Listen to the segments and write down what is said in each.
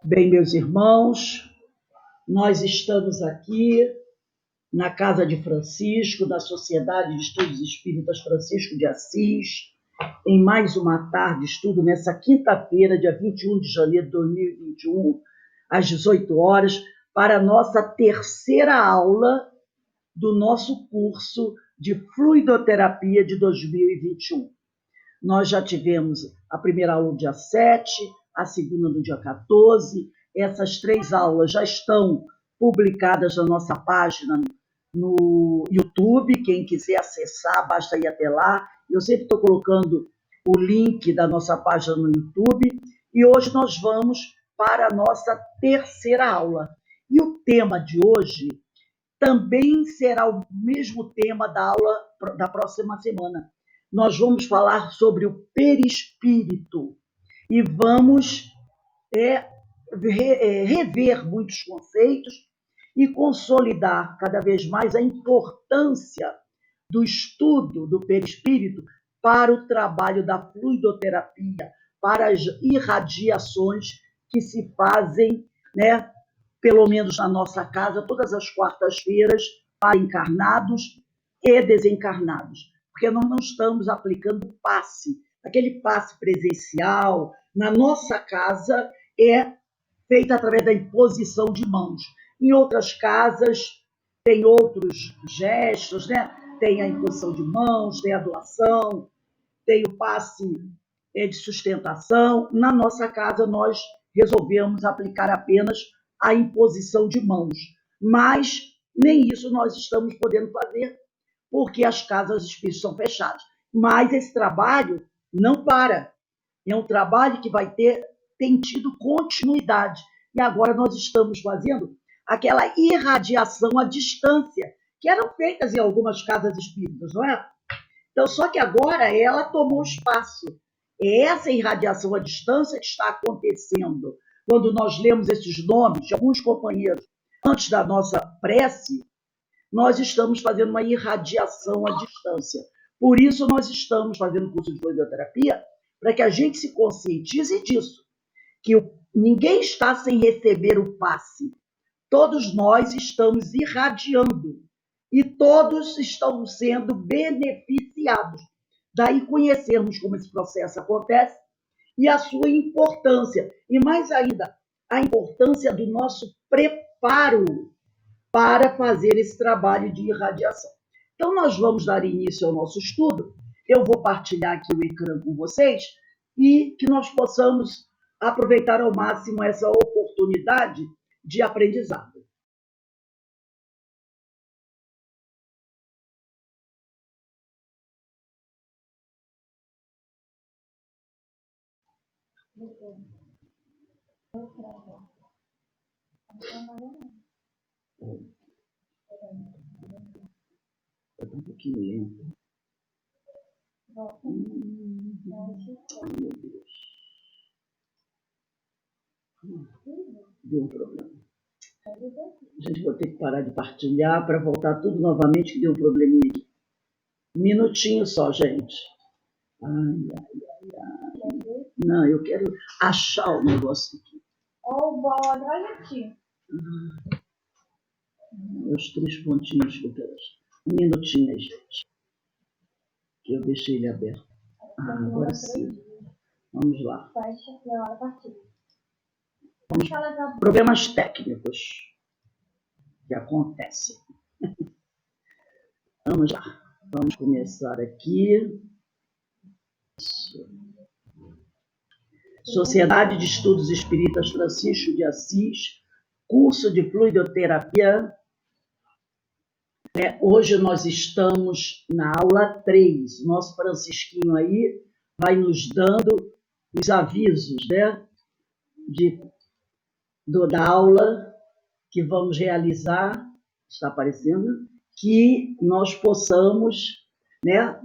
Bem, meus irmãos, nós estamos aqui na Casa de Francisco, da Sociedade de Estudos Espíritas Francisco de Assis, em mais uma tarde de estudo, nessa quinta-feira, dia 21 de janeiro de 2021, às 18 horas, para a nossa terceira aula do nosso curso de Fluidoterapia de 2021. Nós já tivemos a primeira aula no dia 7, a segunda no dia 14. Essas 3 aulas já estão publicadas na nossa página no YouTube. Quem quiser acessar, basta ir até lá. Eu sempre estou colocando o link da nossa página no YouTube. E hoje nós vamos para a nossa terceira aula. E o tema de hoje também será o mesmo tema da aula da próxima semana. Nós vamos falar sobre o perispírito e vamos rever muitos conceitos e consolidar cada vez mais a importância do estudo do perispírito para o trabalho da fluidoterapia, para as irradiações que se fazem, né, pelo menos na nossa casa, todas as quartas-feiras, para encarnados e desencarnados, porque nós não estamos aplicando passe, aquele passe presencial, na nossa casa é feita através da imposição de mãos. Em outras casas tem outros gestos, né? Tem a imposição de mãos, tem a doação, tem o passe de sustentação. Na nossa casa nós resolvemos aplicar apenas a imposição de mãos, mas nem isso nós estamos podendo fazer, porque as casas espíritas são fechadas. Mas esse trabalho não para, é um trabalho que tem tido continuidade. E agora nós estamos fazendo aquela irradiação à distância, que eram feitas em algumas casas espíritas, não é? Então, só que agora ela tomou espaço. É essa irradiação à distância que está acontecendo. Quando nós lemos esses nomes de alguns companheiros antes da nossa prece, nós estamos fazendo uma irradiação à distância. Por isso, nós estamos fazendo o curso de fluidoterapia para que a gente se conscientize disso, que ninguém está sem receber o passe. Todos nós estamos irradiando e todos estão sendo beneficiados. Daí conhecermos como esse processo acontece e a sua importância. E mais ainda, a importância do nosso preparo para fazer esse trabalho de irradiação. Então, nós vamos dar início ao nosso estudo. Eu vou partilhar aqui o ecrã com vocês e que nós possamos aproveitar ao máximo essa oportunidade de aprendizado. Está um pouquinho lento. Meu Deus. Deu um problema. Gente, vou ter que parar de partilhar para voltar tudo novamente, que deu um probleminha aqui. Um minutinho só, gente. Não, eu quero achar o negócio aqui. Os 3 pontinhos que eu quero achar. Um minutinho aí, gente. Que eu deixei ele aberto. Agora sim. Vamos lá. Problemas técnicos que acontecem. Vamos lá. Vamos começar aqui. Sociedade de Estudos Espíritas Francisco de Assis, curso de fluidoterapia. Hoje nós estamos na aula 3. Nosso Francisquinho aí vai nos dando os avisos, né, da aula que vamos realizar, está aparecendo, que nós possamos, né,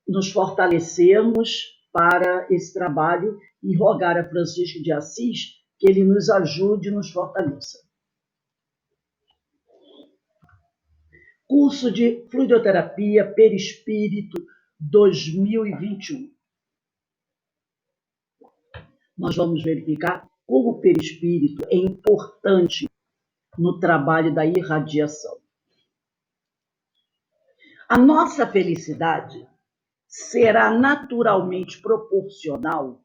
nos fortalecermos para esse trabalho e rogar a Francisco de Assis que ele nos ajude e nos fortaleça. Curso de Fluidoterapia Perispírito 2021. Nós vamos verificar como o perispírito é importante no trabalho da irradiação. A nossa felicidade será naturalmente proporcional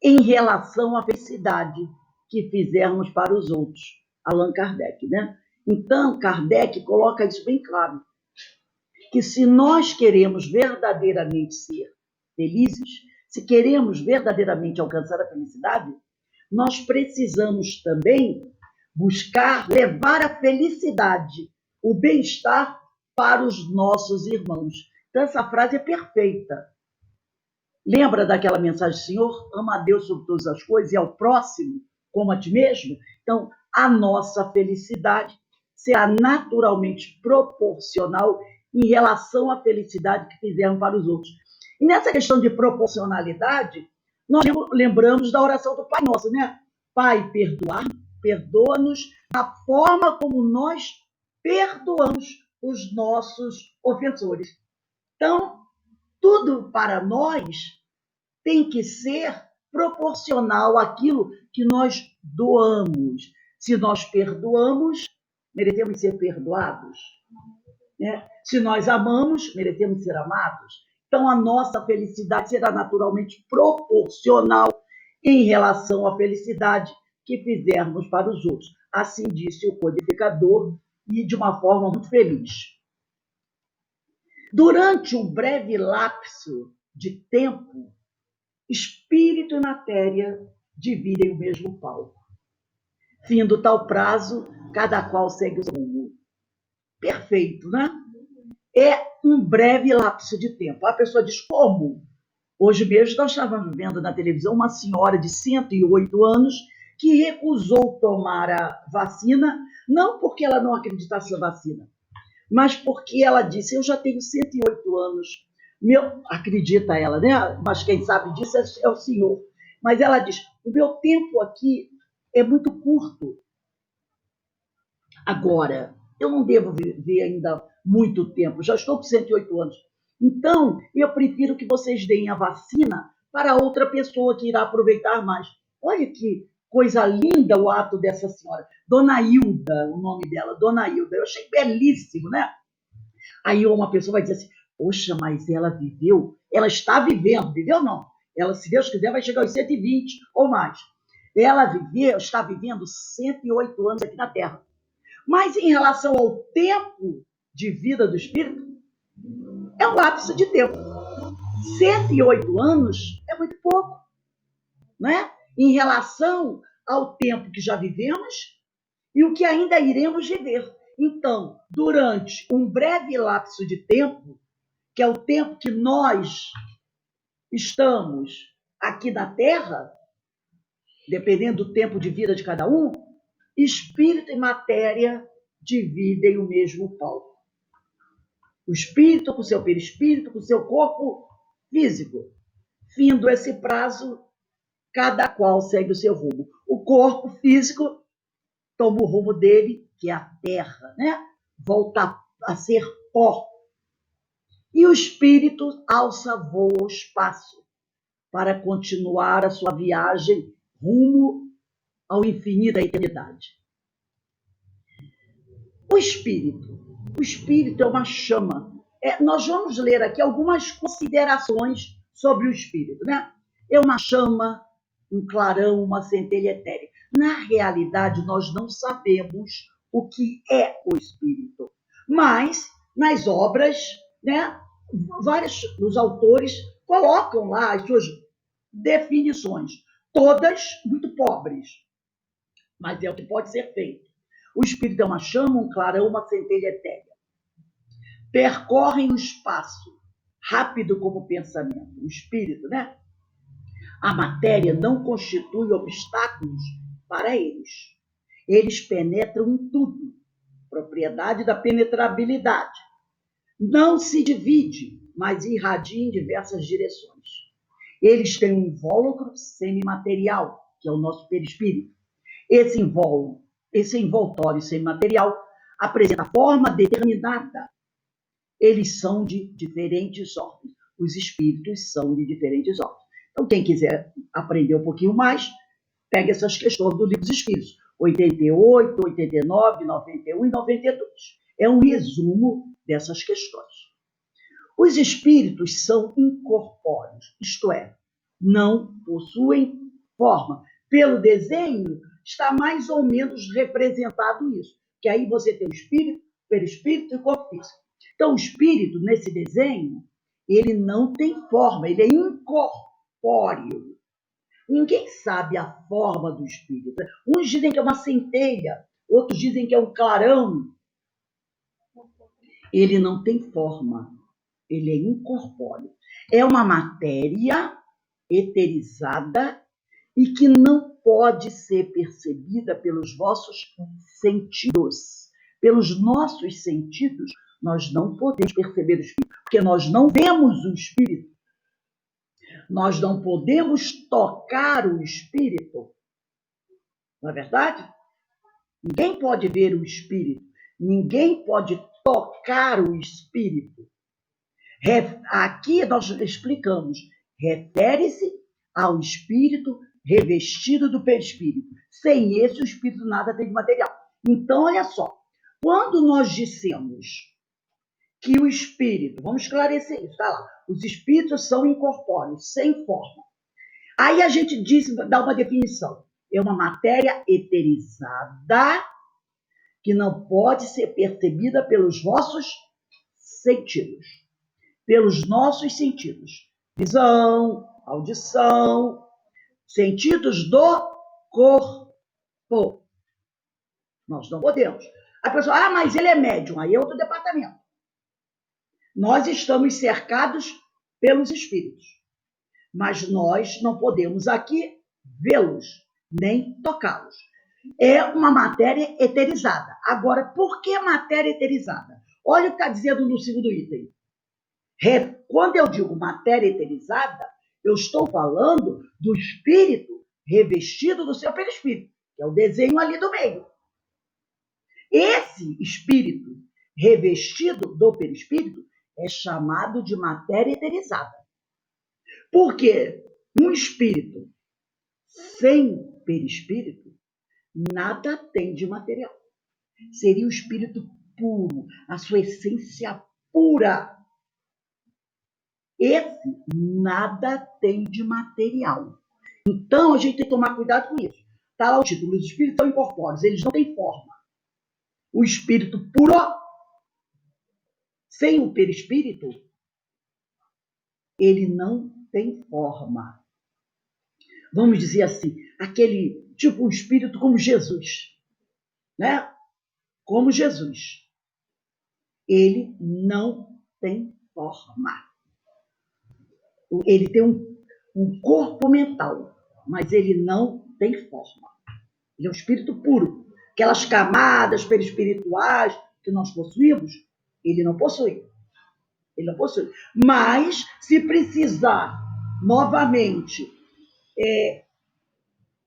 em relação à felicidade que fizermos para os outros. Allan Kardec, né? Então, Kardec coloca isso bem claro, que se nós queremos verdadeiramente ser felizes, se queremos verdadeiramente alcançar a felicidade, nós precisamos também buscar levar a felicidade, o bem-estar para os nossos irmãos. Então, essa frase é perfeita. Lembra daquela mensagem, Senhor, ama a Deus sobre todas as coisas e ao próximo como a ti mesmo? Então, a nossa felicidade será naturalmente proporcional em relação à felicidade que fizermos para os outros. E nessa questão de proporcionalidade, nós lembramos da oração do Pai Nosso, né? Pai, perdoa-nos da forma como nós perdoamos os nossos ofensores. Então, tudo para nós tem que ser proporcional àquilo que nós doamos. Se nós perdoamos, merecemos ser perdoados. Né? Se nós amamos, merecemos ser amados. Então, a nossa felicidade será naturalmente proporcional em relação à felicidade que fizermos para os outros. Assim disse o codificador, e de uma forma muito feliz. Durante um breve lapso de tempo, espírito e matéria dividem o mesmo palco. Findo tal prazo, cada qual segue o seu rumo. Perfeito, né? É um breve lapso de tempo. A pessoa diz, como? Hoje mesmo nós estávamos vendo na televisão uma senhora de 108 anos que recusou tomar a vacina, não porque ela não acreditasse na vacina, mas porque ela disse, eu já tenho 108 anos, acredita ela, né? Mas quem sabe disso é o senhor. Mas ela diz, o meu tempo aqui é muito curto. Agora, eu não devo viver ainda muito tempo, já estou com 108 anos. Então, eu prefiro que vocês deem a vacina para outra pessoa que irá aproveitar mais. Olha que coisa linda o ato dessa senhora. Dona Hilda, o nome dela, Dona Hilda. Eu achei belíssimo, né? Aí uma pessoa vai dizer assim, poxa, mas ela viveu, ela está vivendo, viveu não? Ela, se Deus quiser, vai chegar aos 120 ou mais. Ela está vivendo 108 anos aqui na Terra. Mas em relação ao tempo de vida do espírito, é um lapso de tempo. 108 anos é muito pouco, não é? Em relação ao tempo que já vivemos e o que ainda iremos viver. Então, durante um breve lapso de tempo, que é o tempo que nós estamos aqui na Terra, dependendo do tempo de vida de cada um, espírito e matéria dividem o mesmo palco. O espírito com seu perispírito, com seu corpo físico. Findo esse prazo, cada qual segue o seu rumo. O corpo físico toma o rumo dele, que é a Terra, né? Volta a ser pó. E o espírito alça voo ao espaço para continuar a sua viagem rumo ao infinito da eternidade. O espírito é uma chama. Nós vamos ler aqui algumas considerações sobre o espírito, né? É uma chama, um clarão, uma centelha etérea. Na realidade, nós não sabemos o que é o espírito, mas nas obras, né, vários dos autores colocam lá as suas definições, todas muito pobres, mas é o que pode ser feito. O espírito é uma chama, um clarão, uma centelha etérea. Percorrem o espaço, rápido como o pensamento. O espírito, né? A matéria não constitui obstáculos para eles. Eles penetram em tudo. Propriedade da penetrabilidade. Não se divide, mas irradia em diversas direções. Eles têm um invólucro semimaterial, que é o nosso perispírito. Esse envoltório semimaterial apresenta forma determinada. Eles são de diferentes ordens. Os espíritos são de diferentes ordens. Então, quem quiser aprender um pouquinho mais, Pegue essas questões do Livro dos Espíritos, 88, 89, 91 e 92. É um resumo dessas questões. Os espíritos são incorpóreos, isto é, não possuem forma. Pelo desenho, está mais ou menos representado isso, que aí você tem o espírito, perispírito e corpo físico. Então, o espírito, nesse desenho, ele não tem forma, ele é incorpóreo. Ninguém sabe a forma do espírito. Uns dizem que é uma centelha, outros dizem que é um clarão. Ele não tem forma, ele é incorpóreo. É uma matéria eterizada e que não pode ser percebida pelos vossos sentidos. Pelos nossos sentidos, nós não podemos perceber o espírito, porque nós não vemos o espírito. Nós não podemos tocar o espírito. Não é verdade? Ninguém pode ver o espírito. Ninguém pode tocar o espírito. Aqui nós explicamos. Refere-se ao espírito revestido do perispírito. Sem esse, o espírito nada tem de material. Então, olha só. Quando nós dissemos que o espírito, vamos esclarecer isso, tá lá. Os espíritos são incorpóreos, sem forma. Aí a gente dá uma definição. É uma matéria eterizada que não pode ser percebida pelos vossos sentidos. Pelos nossos sentidos. Visão, audição, sentidos do corpo. Nós não podemos. A pessoa, mas ele é médium, aí é outro departamento. Nós estamos cercados pelos espíritos, mas nós não podemos aqui vê-los, nem tocá-los. É uma matéria eterizada. Agora, por que matéria eterizada? Olha o que está dizendo no segundo item. Quando eu digo matéria eterizada, eu estou falando do espírito revestido do seu perispírito, que é o desenho ali do meio. Esse espírito revestido do perispírito é chamado de matéria eterizada. Porque um espírito sem perispírito nada tem de material. Seria o espírito puro, a sua essência pura. Esse nada tem de material. Então, a gente tem que tomar cuidado com isso. Está lá o título, os espíritos são incorpóreos, eles não têm forma. O espírito puro, sem o perispírito, ele não tem forma. Vamos dizer assim, aquele tipo um espírito como Jesus, né? Como Jesus. Ele não tem forma. Ele tem um corpo mental, mas ele não tem forma. Ele é um espírito puro. Aquelas camadas perispirituais que nós possuímos, ele não possui. Ele não possui. Mas, se precisar novamente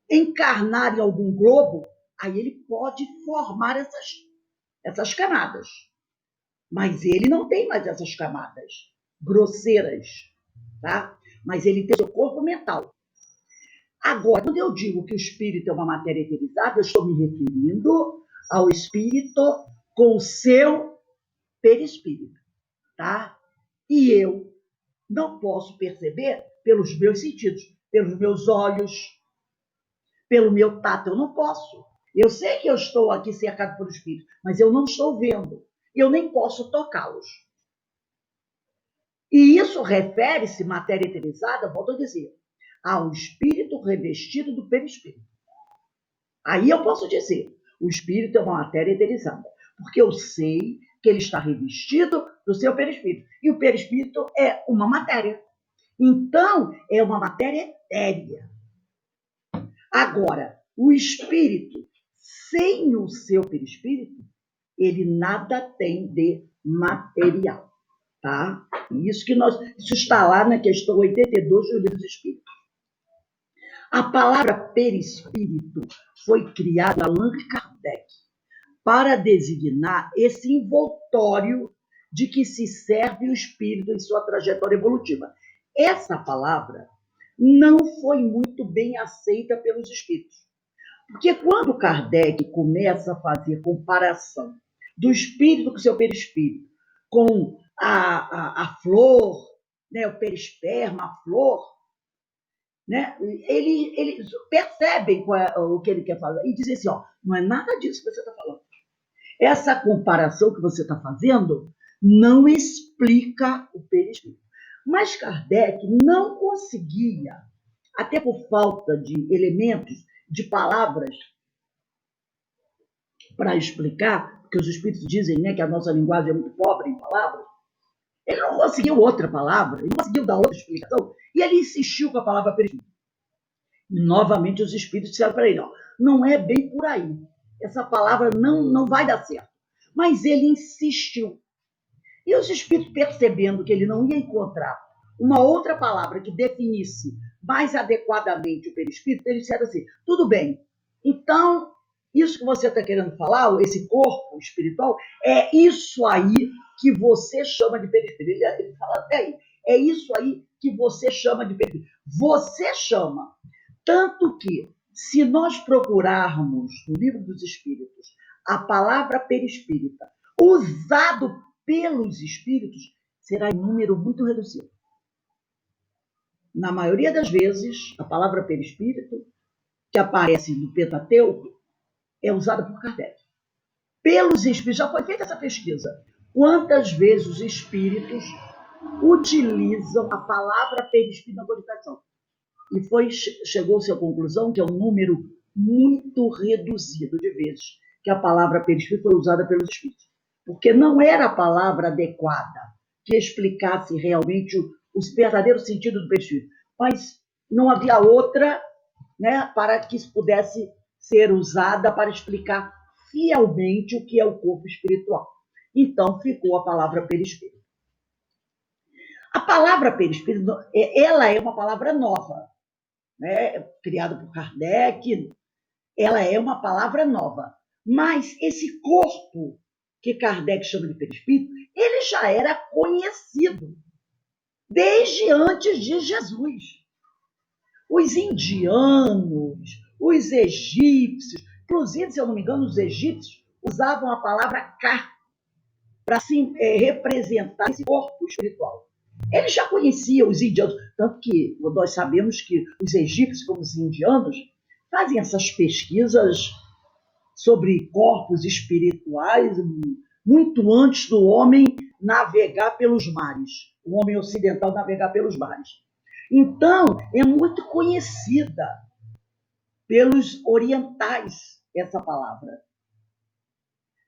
encarnar em algum globo, aí ele pode formar essas camadas. Mas ele não tem mais essas camadas grosseiras, tá? Mas ele tem o corpo mental. Agora, quando eu digo que o espírito é uma matéria eterizada, eu estou me referindo ao espírito com o seu perispírito, tá? E eu não posso perceber pelos meus sentidos, pelos meus olhos, pelo meu tato, eu não posso. Eu sei que eu estou aqui cercado por espírito, mas eu não estou vendo. Eu nem posso tocá-los. E isso refere-se, matéria eterizada, volto a dizer, ao espírito revestido do perispírito. Aí eu posso dizer, o espírito é uma matéria eterizada, porque eu sei que ele está revestido do seu perispírito. E o perispírito é uma matéria. Então, é uma matéria etérea. Agora, o espírito, sem o seu perispírito, ele nada tem de material, tá? Isso está lá na questão 82 do Livro dos Espíritos. A palavra perispírito foi criada por Allan Kardec para designar esse envoltório de que se serve o espírito em sua trajetória evolutiva. Essa palavra não foi muito bem aceita pelos espíritos. Porque quando Kardec começa a fazer comparação do espírito com o seu perispírito, com a flor, né, o perisperma, a flor, né, eles percebem o que ele quer falar e dizem assim, ó, não é nada disso que você está falando. Essa comparação que você está fazendo não explica o perispírito. Mas Kardec não conseguia, até por falta de elementos, de palavras para explicar, porque os espíritos dizem, né, que a nossa linguagem é muito pobre em palavras, ele não conseguiu outra palavra, ele não conseguiu dar outra explicação, e ele insistiu com a palavra perispírito. E novamente os espíritos disseram para ele, ó, não é bem por aí, essa palavra não vai dar certo. Mas ele insistiu. E os espíritos, percebendo que ele não ia encontrar uma outra palavra que definisse mais adequadamente o perispírito, eles disseram assim, tudo bem, então isso que você está querendo falar, esse corpo espiritual, é isso aí que você chama de perispírito. Ele fala até aí, é isso aí que você chama de perispírito. Você chama. Tanto que, se nós procurarmos no Livro dos Espíritos a palavra perispírita, usado pelos espíritos, será em número muito reduzido. Na maioria das vezes, a palavra perispírito, que aparece no Pentateuco, é usada por Kardec. Pelos espíritos, já foi feita essa pesquisa. Quantas vezes os espíritos utilizam a palavra perispírito na codificação? E chegou-se à conclusão que é um número muito reduzido de vezes que a palavra perispírito foi usada pelos espíritos. Porque não era a palavra adequada que explicasse realmente o verdadeiro sentido do perispírito. Mas não havia outra, né, para que isso pudesse ser usada para explicar fielmente o que é o corpo espiritual. Então ficou a palavra perispírito. A palavra perispírito, ela é uma palavra nova, né, criada por Kardec, ela é uma palavra nova. Mas esse corpo que Kardec chama de perispírito, ele já era conhecido desde antes de Jesus. Os indianos, os egípcios, inclusive, se eu não me engano, os egípcios usavam a palavra Ka para representar esse corpo espiritual. Eles já conheciam os indianos, tanto que nós sabemos que os egípcios, como os indianos, fazem essas pesquisas sobre corpos espirituais muito antes do homem navegar pelos mares, o homem ocidental navegar pelos mares. Então, é muito conhecida pelos orientais essa palavra.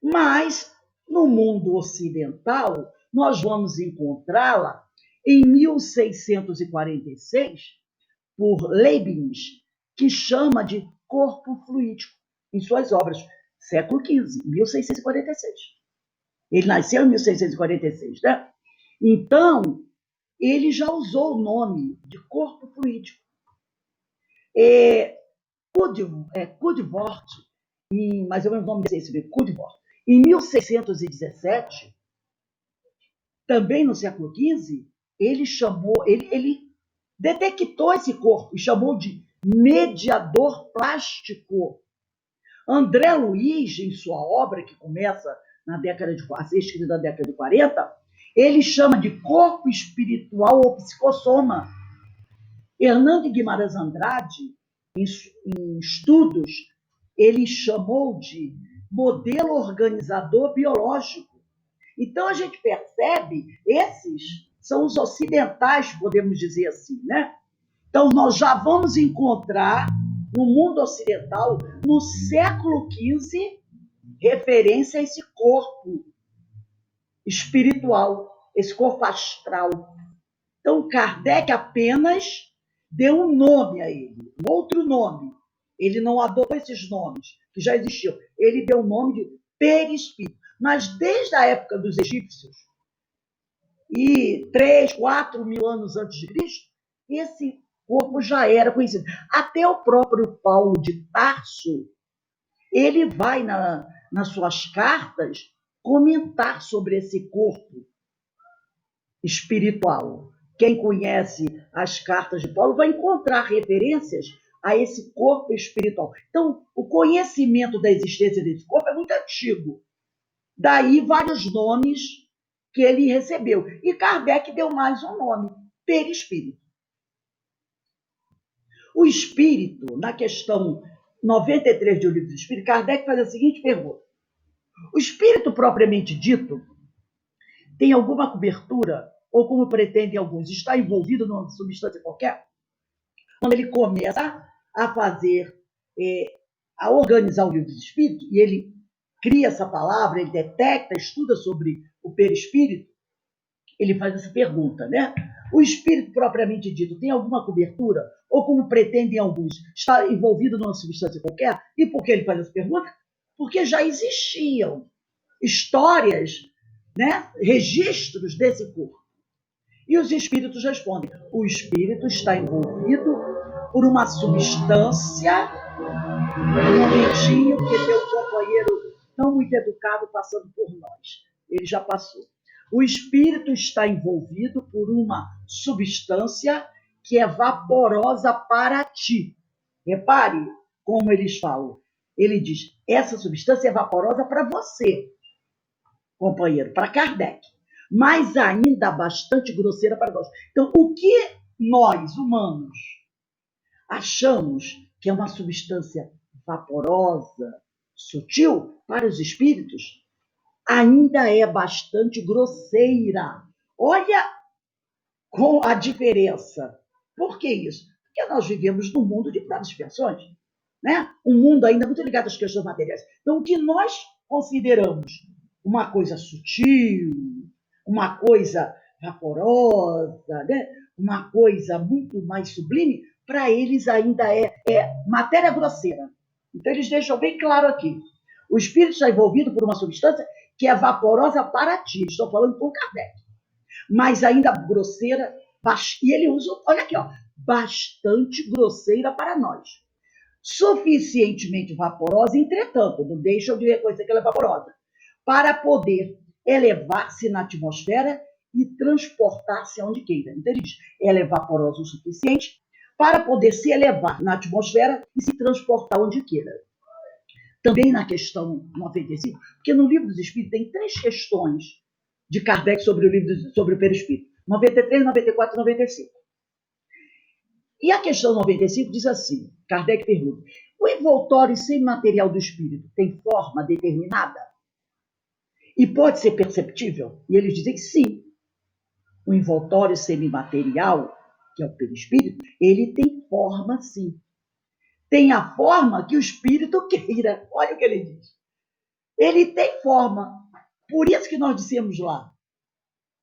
Mas, no mundo ocidental, nós vamos encontrá-la em 1646, por Leibniz, que chama de corpo fluídico, em suas obras, século XV, 1646. Ele nasceu em 1646, né? Então, ele já usou o nome de corpo fluídico. Cudivort, mais ou menos o nome desse Cudivort, em 1617, também no século XV, ele detectou esse corpo e chamou de mediador plástico. André Luiz, em sua obra, que começa a ser escrita na década de 40, ele chama de corpo espiritual ou psicossoma. Hernando Guimarães Andrade, em estudos, ele chamou de modelo organizador biológico. Então, a gente percebe, esses são os ocidentais, podemos dizer assim, né? Então, nós já vamos encontrar no mundo ocidental, no século XV, referência a esse corpo espiritual, esse corpo astral. Então, Kardec apenas deu um nome a ele, um outro nome. Ele não adotou esses nomes, que já existiam. Ele deu o nome de perispírito. Mas desde a época dos egípcios, e 3, 4 mil anos antes de Cristo, esse corpo já era conhecido. Até o próprio Paulo de Tarso, ele vai nas suas cartas comentar sobre esse corpo espiritual. Quem conhece as cartas de Paulo vai encontrar referências a esse corpo espiritual. Então, o conhecimento da existência desse corpo é muito antigo. Daí vários nomes que ele recebeu. E Kardec deu mais um nome, perispírito. O espírito, na questão 93 do Livro dos Espíritos, Kardec faz a seguinte pergunta: o espírito propriamente dito tem alguma cobertura, ou como pretendem alguns, está envolvido numa substância qualquer? Quando ele começa a fazer, a organizar o Livro dos Espíritos, e ele cria essa palavra, ele detecta, estuda sobre o perispírito, ele faz essa pergunta, né? O espírito propriamente dito tem alguma cobertura? Ou como pretendem alguns, está envolvido numa substância qualquer? E por que ele faz essa pergunta? Porque já existiam histórias, né, registros desse corpo. E os espíritos respondem: o espírito está envolvido por uma substância. Um momentinho, que teu companheiro não muito educado passando por nós. Ele já passou. O espírito está envolvido por uma substância que é vaporosa para ti. Repare como eles falam. Ele diz: essa substância é vaporosa para você, companheiro, para Kardec, mas ainda bastante grosseira para nós. Então, o que nós, humanos, achamos que é uma substância vaporosa, sutil, para os espíritos, ainda é bastante grosseira. Olha com a diferença. Por que isso? Porque nós vivemos num mundo de várias dimensões, né? Um mundo ainda muito ligado às questões materiais. Então, o que nós consideramos uma coisa sutil, uma coisa vaporosa, né? Uma coisa muito mais sublime, para eles ainda é matéria grosseira. Então, eles deixam bem claro aqui. O espírito está envolvido por uma substância que é vaporosa para ti. Estou falando com Kardec. Mas ainda grosseira, e ele usa, olha aqui, ó, bastante grosseira para nós. Suficientemente vaporosa, entretanto, não deixam de reconhecer que ela é vaporosa, para poder elevar-se na atmosfera e transportar-se aonde queira. Então, ele diz, ela é vaporosa o suficiente para poder se elevar na atmosfera e se transportar onde queira. Também na questão 95, porque no Livro dos Espíritos tem 3 questões de Kardec sobre o perispírito: 93, 94 e 95. E a questão 95 diz assim: Kardec pergunta: o envoltório semimaterial do espírito tem forma determinada? E pode ser perceptível? E eles dizem que sim. O envoltório semimaterial, que é o perispírito, ele tem forma, sim. Tem a forma que o espírito queira. Olha o que ele diz. Ele tem forma. Por isso que nós dissemos lá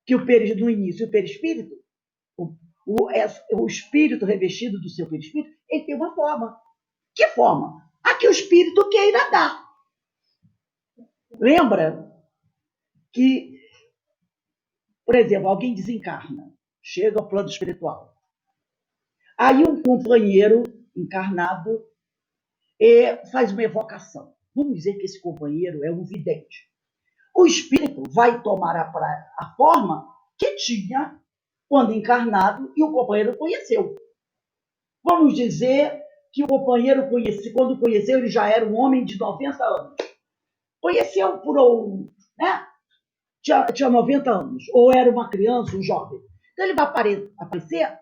que no início o perispírito, o espírito revestido do seu perispírito, ele tem uma forma. Que forma? A que o espírito queira dar. Lembra que, por exemplo, alguém desencarna, chega ao plano espiritual. Aí um companheiro encarnado faz uma evocação. Vamos dizer que esse companheiro é um vidente. O espírito vai tomar a forma que tinha quando encarnado e o companheiro conheceu. Vamos dizer que o companheiro quando conheceu, ele já era um homem de 90 anos. Conheceu né? Tinha 90 anos, ou era uma criança, um jovem. Então ele vai aparecer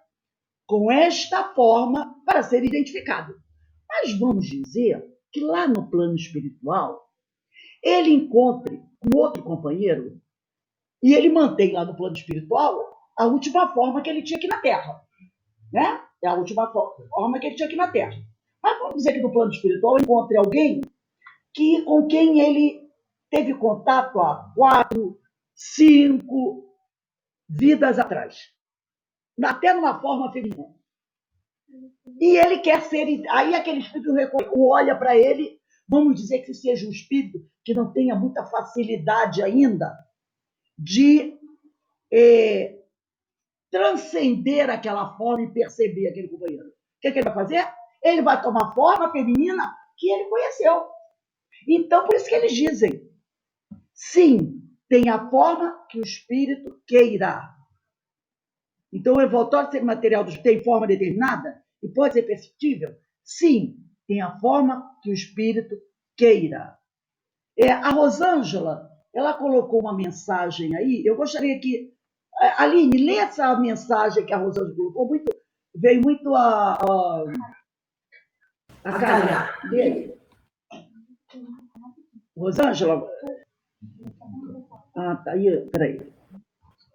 com esta forma para ser identificado. Mas vamos dizer que lá no plano espiritual, ele encontre um outro companheiro e ele mantém lá no plano espiritual a última forma que ele tinha aqui na Terra. Né? É a última forma que ele tinha aqui na Terra. Mas vamos dizer que no plano espiritual encontre alguém com quem ele teve contato há 4, 5 vidas atrás. Até numa forma feminina. E ele quer ser. Aí aquele espírito olha para ele, vamos dizer que seja um espírito que não tenha muita facilidade ainda de transcender aquela forma e perceber aquele companheiro. O que ele vai fazer? Ele vai tomar forma feminina que ele conheceu. Então, por isso que eles dizem, sim, tem a forma que o espírito queira. Então, o envoltório semimaterial tem forma determinada e pode ser perceptível? Sim, tem a forma que o espírito queira. A Rosângela, ela colocou uma mensagem aí, eu gostaria que... Aline, lê essa mensagem que a Rosângela colocou, veio muito a calhar. Rosângela? Ah, tá aí, peraí.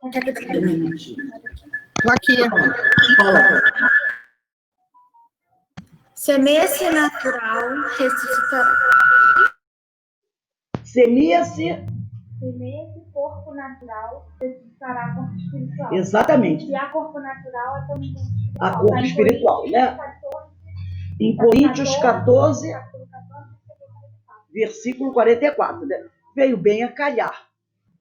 Estou aqui. Semeia-se natural, ressuscitará. Semeia-se corpo natural, ressuscitará corpo espiritual. Exatamente. E a corpo natural é também corpo espiritual. A corpo espiritual, né? Em Coríntios 14, versículo 44, né? Veio bem a calhar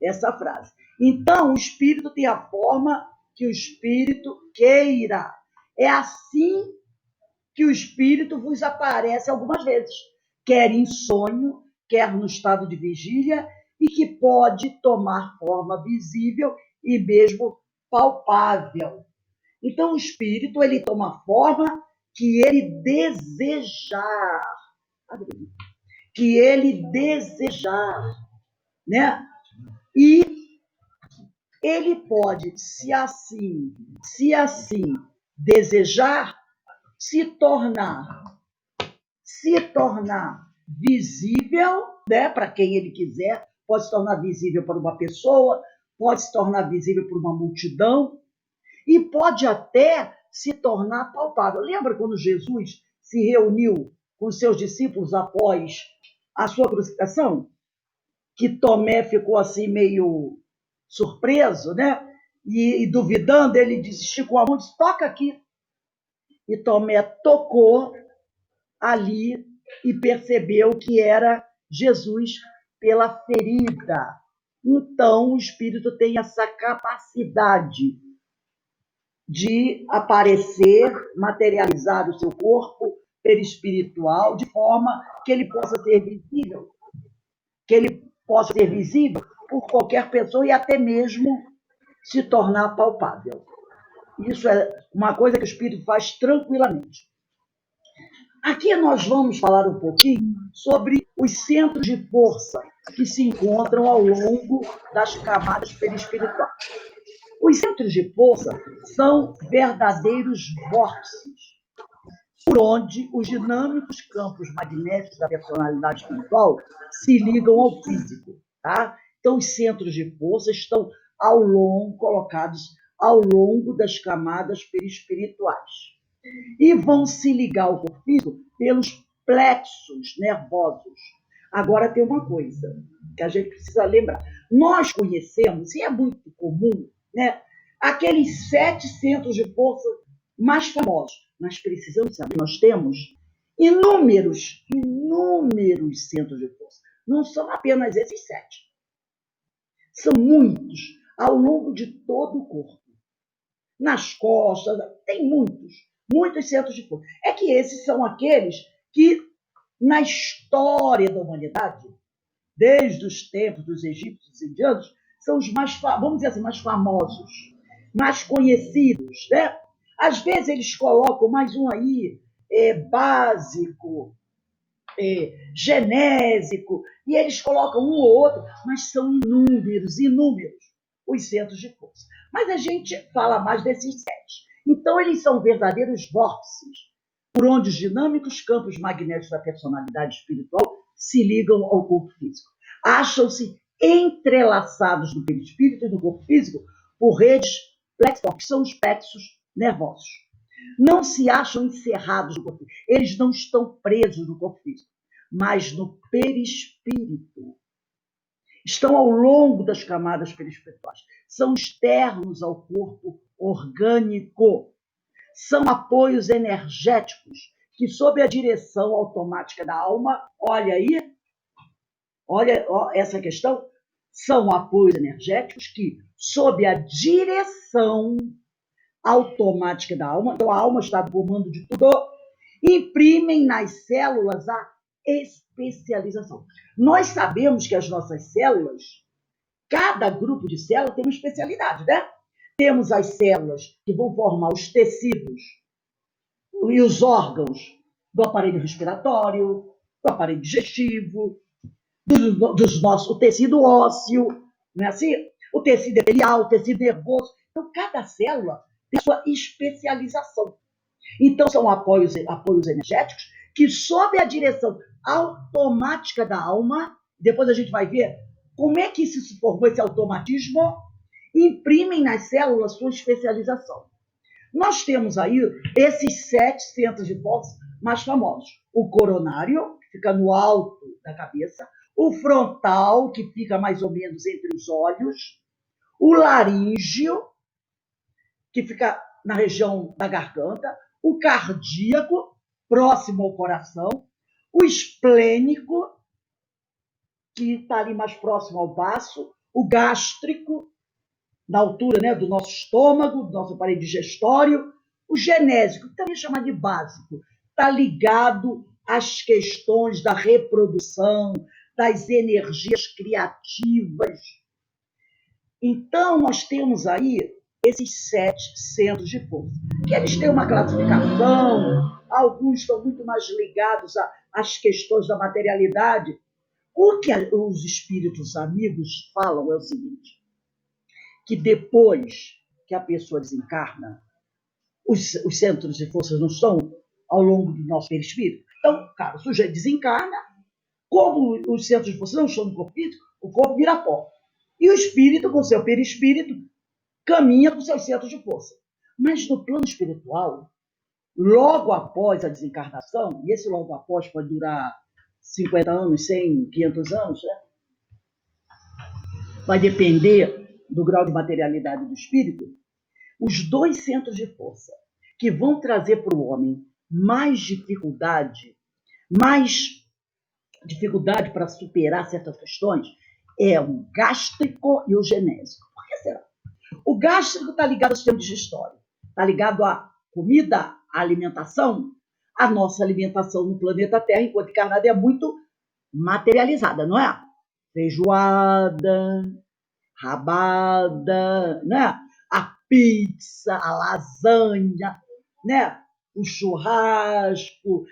essa frase. Então, o espírito tem a forma que o espírito queira. É assim que o espírito vos aparece algumas vezes, quer em sonho, quer no estado de vigília, e que pode tomar forma visível e mesmo palpável. Então, o espírito ele toma forma que ele desejar. Que ele desejar, né? E ele pode, se assim desejar, se tornar visível, né, para quem ele quiser, pode se tornar visível para uma pessoa, pode se tornar visível para uma multidão e pode até se tornar palpável. Lembra quando Jesus se reuniu com seus discípulos após a sua crucificação? Que Tomé ficou assim meio surpreso, né? E duvidando, ele disse, esticou a mão e disse, toca aqui. E Tomé tocou ali e percebeu que era Jesus pela ferida. Então, o espírito tem essa capacidade de aparecer, materializar o seu corpo perispiritual de forma que ele possa ser visível. Que ele possa ser visível por qualquer pessoa e até mesmo se tornar palpável. Isso é uma coisa que o espírito faz tranquilamente. Aqui nós vamos falar um pouquinho sobre os centros de força que se encontram ao longo das camadas perispirituais. Os centros de força são verdadeiros vórtices, por onde os dinâmicos campos magnéticos da personalidade espiritual se ligam ao físico. Tá? Então, os centros de força estão colocados ao longo das camadas perispirituais e vão se ligar ao corpo físico pelos plexos nervosos. Agora tem uma coisa que a gente precisa lembrar. Nós conhecemos, e é muito comum, né, aqueles 7 centros de força mais famosos. Mas precisamos saber, nós temos inúmeros centros de força. Não são apenas esses 7. São muitos ao longo de todo o corpo. Nas costas, tem muitos centros de força. É que esses são aqueles que, na história da humanidade, desde os tempos dos egípcios e indianos, são os mais, vamos dizer assim, mais famosos, mais conhecidos, né? Às vezes eles colocam mais um aí, básico, genésico, e eles colocam um ou outro, mas são inúmeros os centros de força. Mas a gente fala mais desses 7. Então, eles são verdadeiros vórtices, por onde os dinâmicos campos magnéticos da personalidade espiritual se ligam ao corpo físico. Acham-se entrelaçados no perispírito e no corpo físico por redes plexos, que são os plexos nervosos. Não se acham encerrados no corpo físico. Eles não estão presos no corpo físico, mas no perispírito. Estão ao longo das camadas perispirituais. São externos ao corpo orgânico. São apoios energéticos que, sob a direção automática da alma, olha aí, olha essa questão, são apoios energéticos que, sob a direção automática da alma, então a alma está no comando de tudo, imprimem nas células a especialização. Nós sabemos que as nossas células, cada grupo de células tem uma especialidade, né? Temos as células que vão formar os tecidos e os órgãos do aparelho respiratório, do aparelho digestivo, o tecido ósseo, não é assim? O tecido epitelial, o tecido nervoso. Então, cada célula tem sua especialização. Então, são apoios energéticos que, sob a direção automática da alma, depois a gente vai ver como é que se formou esse automatismo, imprimem nas células sua especialização. Nós temos aí esses 7 centros de força mais famosos. O coronário, que fica no alto da cabeça, o frontal, que fica mais ou menos entre os olhos, o laríngeo, que fica na região da garganta, o cardíaco, próximo ao coração, o esplênico, que está ali mais próximo ao baço, o gástrico, na altura, né, do nosso estômago, do nosso aparelho digestório, o genésico, que também chama de básico, está ligado às questões da reprodução, das energias criativas. Então, nós temos aí esses 7 centros de força, que eles têm uma classificação, alguns estão muito mais ligados às questões da materialidade. O que os espíritos amigos falam é o seguinte, que depois que a pessoa desencarna, os centros de forças não estão ao longo do nosso perispírito. Então, cara, o sujeito desencarna, como os centros de força não estão no corpo físico, o corpo vira pó. E o espírito, com o seu perispírito, caminha para os seus centros de força. Mas no plano espiritual, logo após a desencarnação, e esse logo após pode durar 50 anos, 100, 500 anos, né? Vai depender do grau de materialidade do espírito, os 2 centros de força que vão trazer para o homem mais dificuldade para superar certas questões, é o gástrico e o genésico. Por que será? O gástrico está ligado ao sistema digestório, está ligado à comida, à alimentação. A nossa alimentação no planeta Terra, enquanto encarnada, é muito materializada, não é? Feijoada, rabada, né? A pizza, a lasanha, né? O churrasco,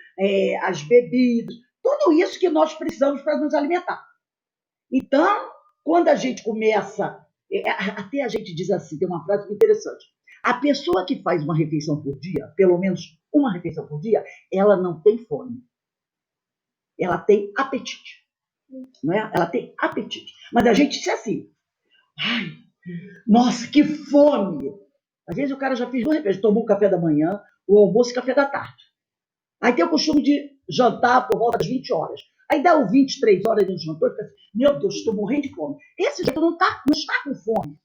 as bebidas, tudo isso que nós precisamos para nos alimentar. Então, quando a gente começa, até a gente diz assim, tem uma frase muito interessante, a pessoa que faz uma refeição por dia, pelo menos uma refeição por dia, ela não tem fome. Ela tem apetite. Não é? Ela tem apetite. Mas a gente diz assim, ai, nossa, que fome! Às vezes o cara já fez 2 refeições, tomou o café da manhã, o almoço e o café da tarde. Aí tem o costume de jantar por volta das 20 horas. Aí dá o 23 horas de jantar e fica assim, meu Deus, estou morrendo de fome. Esse jeito não está com fome.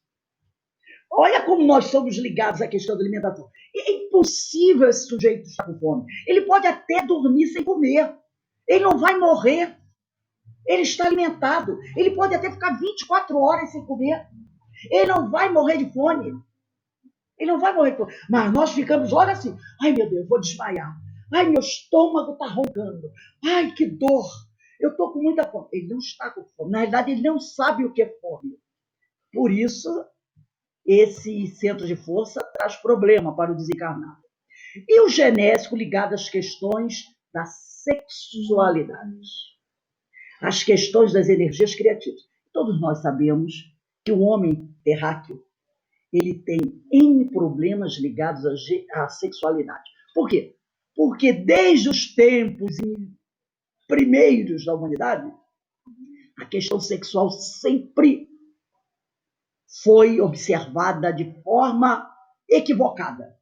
Olha como nós somos ligados à questão da alimentação. É impossível esse sujeito estar com fome. Ele pode até dormir sem comer. Ele não vai morrer. Ele está alimentado. Ele pode até ficar 24 horas sem comer. Ele não vai morrer de fome. Ele não vai morrer de fome. Mas nós ficamos, olha assim, ai meu Deus, vou desmaiar. Ai, meu estômago está roncando. Ai, que dor. Eu estou com muita fome. Ele não está com fome. Na realidade, ele não sabe o que é fome. Por isso, esse centro de força traz problema para o desencarnado. E o genésico ligado às questões da sexualidade. As questões das energias criativas. Todos nós sabemos que o homem terráqueo ele tem N problemas ligados à sexualidade. Por quê? Porque desde os tempos primeiros da humanidade, a questão sexual sempre foi observada de forma equivocada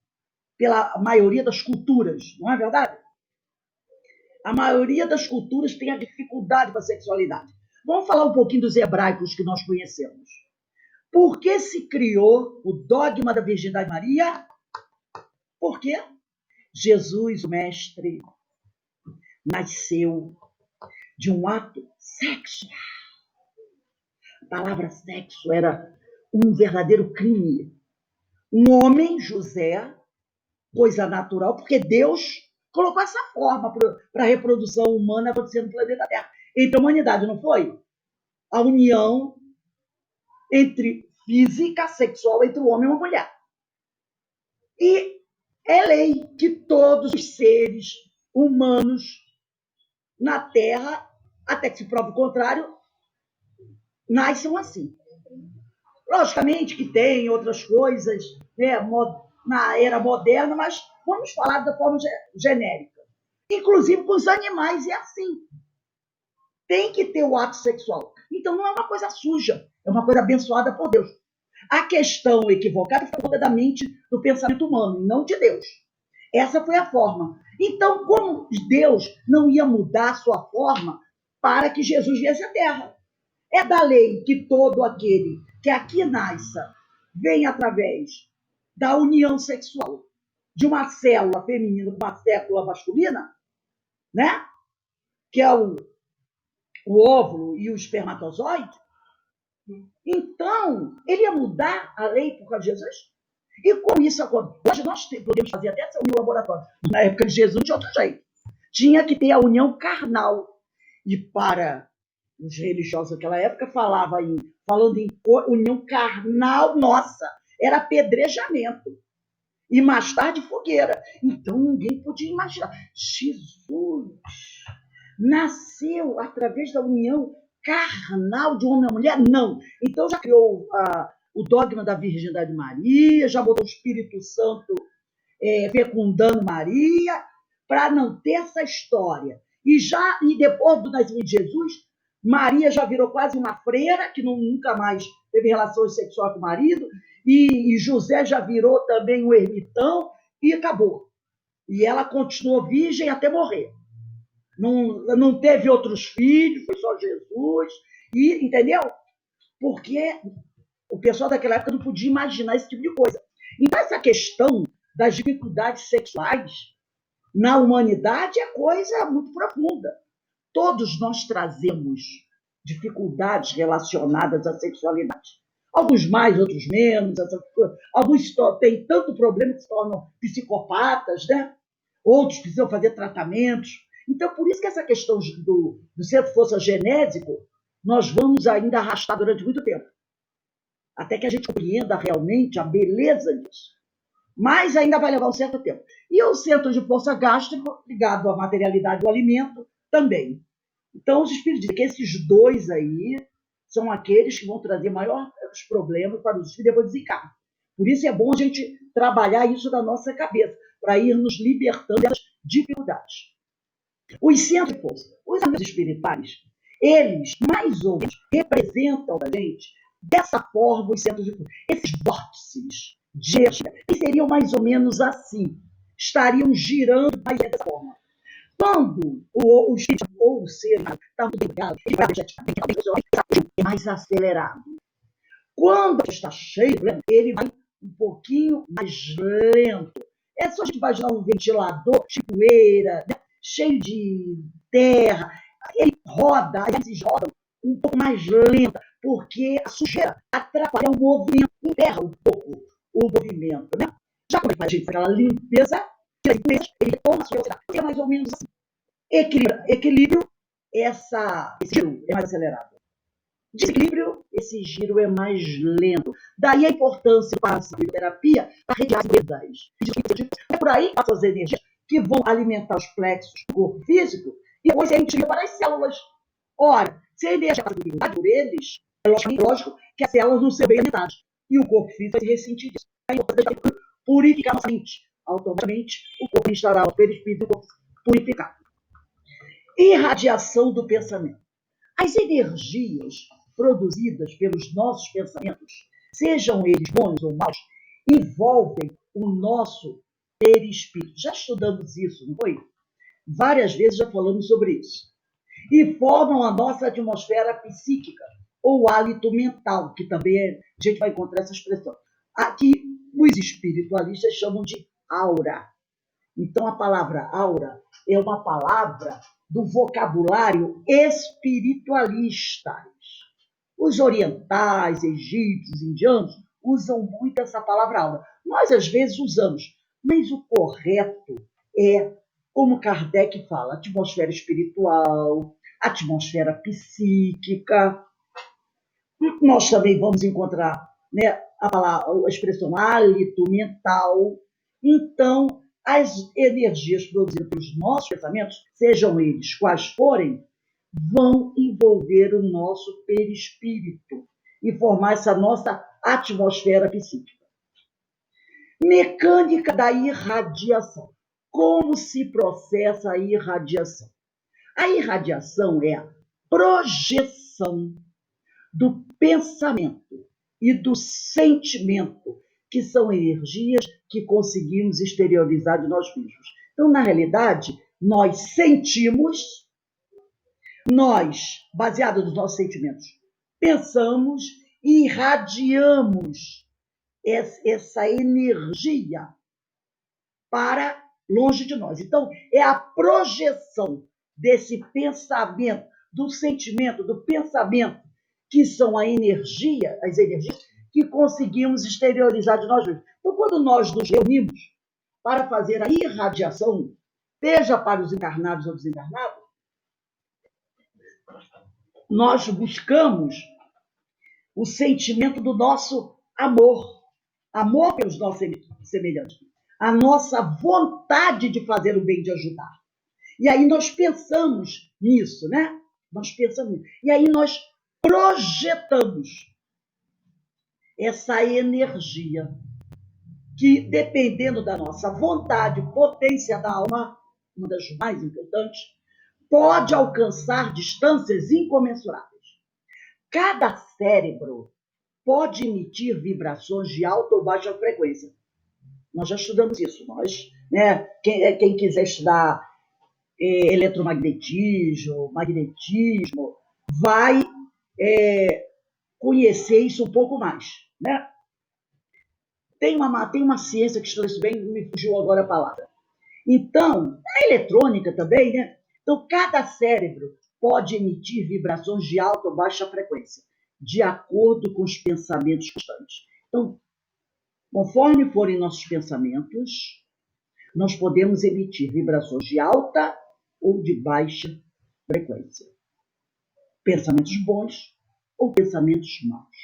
pela maioria das culturas, não é verdade? A maioria das culturas tem a dificuldade com a sexualidade. Vamos falar um pouquinho dos hebraicos que nós conhecemos. Por que se criou o dogma da Virgindade Maria? Por quê? Jesus, o mestre, nasceu de um ato sexual. A palavra sexo era um verdadeiro crime. Um homem, José, coisa natural, porque Deus colocou essa forma para a reprodução humana acontecer no planeta Terra. Entre a humanidade, não foi? A união entre física, sexual entre o homem e uma mulher. E é lei que todos os seres humanos na Terra, até que se prove o contrário, nascem assim. Logicamente que tem outras coisas, né, na era moderna, mas vamos falar da forma genérica. Inclusive com os animais é assim. Tem que ter o ato sexual. Então não é uma coisa suja, é uma coisa abençoada por Deus. A questão equivocada foi conta da mente, do pensamento humano, e não de Deus. Essa foi a forma. Então, como Deus não ia mudar a sua forma para que Jesus viesse à Terra? É da lei que todo aquele que aqui nasça vem através da união sexual de uma célula feminina com uma célula masculina, né? Que é o óvulo e o espermatozoide. Então, ele ia mudar a lei por causa de Jesus? E como isso acontece? Hoje nós podemos fazer até essa união laboratória. Na época de Jesus, de outro jeito. Tinha que ter a união carnal. E para os religiosos daquela época, falando em união carnal, nossa, era apedrejamento. E mais tarde, fogueira. Então, ninguém podia imaginar. Jesus nasceu através da união carnal de homem e mulher? Não. Então, já criou o dogma da Virgindade de Maria, já botou o Espírito Santo fecundando Maria, para não ter essa história. E depois do nascimento de Jesus, Maria já virou quase uma freira, que nunca mais teve relações sexuais com o marido, e José já virou também um ermitão, e acabou. E ela continuou virgem até morrer. Não teve outros filhos, foi só Jesus, e entendeu? Porque o pessoal daquela época não podia imaginar esse tipo de coisa. Então, essa questão das dificuldades sexuais na humanidade é coisa muito profunda. Todos nós trazemos dificuldades relacionadas à sexualidade. Alguns mais, outros menos. Alguns têm tanto problema que se tornam psicopatas, né? Outros precisam fazer tratamentos. Então, por isso que essa questão do centro de força genésico, nós vamos ainda arrastar durante muito tempo. Até que a gente compreenda realmente a beleza disso. Mas ainda vai levar um certo tempo. E o centro de força gástrico, ligado à materialidade do alimento, também. Então, os espíritos dizem que esses dois aí são aqueles que vão trazer maiores problemas para os espíritos depois desencarnar. Por isso é bom a gente trabalhar isso na nossa cabeça, para ir nos libertando das dificuldades. Os centros de força, os amigos espirituais, eles, mais ou menos, representam a gente dessa forma os centros de força. Esses vórtices de energia, que seriam mais ou menos assim, estariam girando mais dessa forma. Quando o espírito ou o ser está muito ligado, ele vai é mais acelerado. Quando está cheio, ele vai um pouquinho mais lento. É só a gente imaginar um ventilador de poeira, né? Cheio de terra. Ele roda, às vezes roda um pouco mais lenta, porque a sujeira atrapalha o movimento, emperra um pouco o movimento. Né? Já quando a gente faz aquela limpeza, ele retorna a sujeira. É mais ou menos assim. Equilíbrio, esse giro é mais acelerado. Desequilíbrio, esse giro é mais lento. Daí a importância para a psicoterapia para retirar as impurezas. É por aí as energias que vão alimentar os plexos do corpo físico e depois a gente para as células. Ora, se a energia passa por eles, é lógico que as células não serão bem alimentadas. E o corpo físico vai ressentir disso. É importante purificar nossa mente. Automaticamente, o corpo estará o perispírito purificado. Irradiação do pensamento. As energias produzidas pelos nossos pensamentos, sejam eles bons ou maus, envolvem o nosso perispírito. Já estudamos isso, não foi? Várias vezes já falamos sobre isso. E formam a nossa atmosfera psíquica, ou hálito mental, que também a gente vai encontrar essa expressão. Aqui, os espiritualistas chamam de aura. Então, a palavra aura é uma palavra do vocabulário espiritualistas. Os orientais, egípcios, indianos usam muito essa palavra aura. Nós, às vezes, usamos, mas o correto é, como Kardec fala, atmosfera espiritual, atmosfera psíquica. Nós também vamos encontrar né, a expressão hálito mental. Então, as energias produzidas pelos nossos pensamentos, sejam eles quais forem, vão envolver o nosso perispírito e formar essa nossa atmosfera psíquica. Mecânica da irradiação. Como se processa a irradiação? A irradiação é a projeção do pensamento e do sentimento, que são energias que conseguimos exteriorizar de nós mesmos. Então, na realidade, nós sentimos, nós, baseado nos nossos sentimentos, pensamos e irradiamos essa energia para longe de nós. Então, é a projeção desse pensamento, do sentimento, do pensamento, que são as energias que conseguimos exteriorizar de nós mesmos. Então, quando nós nos reunimos para fazer a irradiação, seja para os encarnados ou desencarnados, nós buscamos o sentimento do nosso amor pelos nossos semelhantes, a nossa vontade de fazer o bem, de ajudar. E aí nós pensamos nisso, né? Nós pensamos nisso. E aí nós projetamos essa energia que, dependendo da nossa vontade, potência da alma, uma das mais importantes, pode alcançar distâncias incomensuráveis. Cada cérebro pode emitir vibrações de alta ou baixa frequência. Nós já estudamos isso. Né? Quem quiser estudar eletromagnetismo, magnetismo, vai conhecer isso um pouco mais. Né? Tem uma ciência que estuda isso bem, me fugiu agora a palavra. Então, a eletrônica também, né? Então, cada cérebro pode emitir vibrações de alta ou baixa frequência, de acordo com os pensamentos constantes. Então, conforme forem nossos pensamentos, nós podemos emitir vibrações de alta ou de baixa frequência. Pensamentos bons ou pensamentos maus.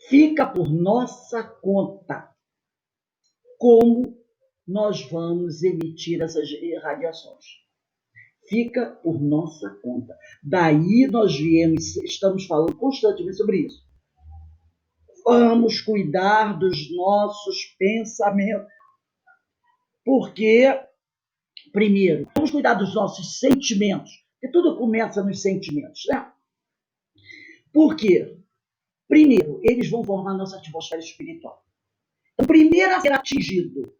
Fica por nossa conta como nós vamos emitir essas radiações. Fica por nossa conta. Daí nós estamos falando constantemente sobre isso. Vamos cuidar dos nossos pensamentos. Porque, primeiro, vamos cuidar dos nossos sentimentos. Porque tudo começa nos sentimentos, né? Porque, primeiro, eles vão formar nossa atmosfera espiritual. O primeiro a ser atingido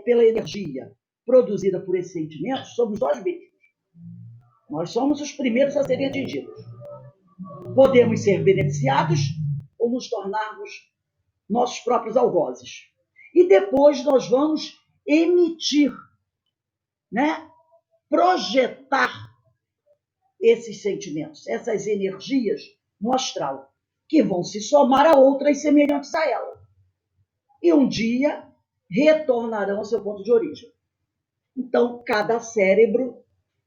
pela energia produzida por esses sentimentos somos nós mesmos. Nós somos os primeiros a serem atingidos. Podemos ser beneficiados ou nos tornarmos nossos próprios algozes. E depois nós vamos emitir, né? Projetar esses sentimentos, essas energias no astral, que vão se somar a outras semelhantes a ela. E um dia retornarão ao seu ponto de origem. Então, cada cérebro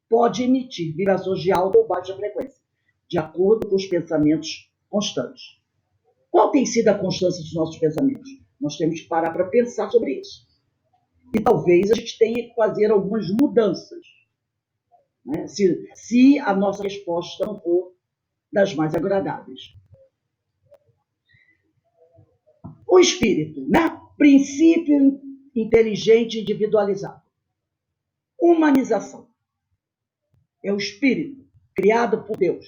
pode emitir vibrações de alta ou baixa frequência, de acordo com os pensamentos constantes. Qual tem sido a constância dos nossos pensamentos? Nós temos que parar para pensar sobre isso. E talvez a gente tenha que fazer algumas mudanças, né? Se a nossa resposta não for das mais agradáveis. O espírito, né? Princípio inteligente individualizado. Humanização. É o espírito criado por Deus.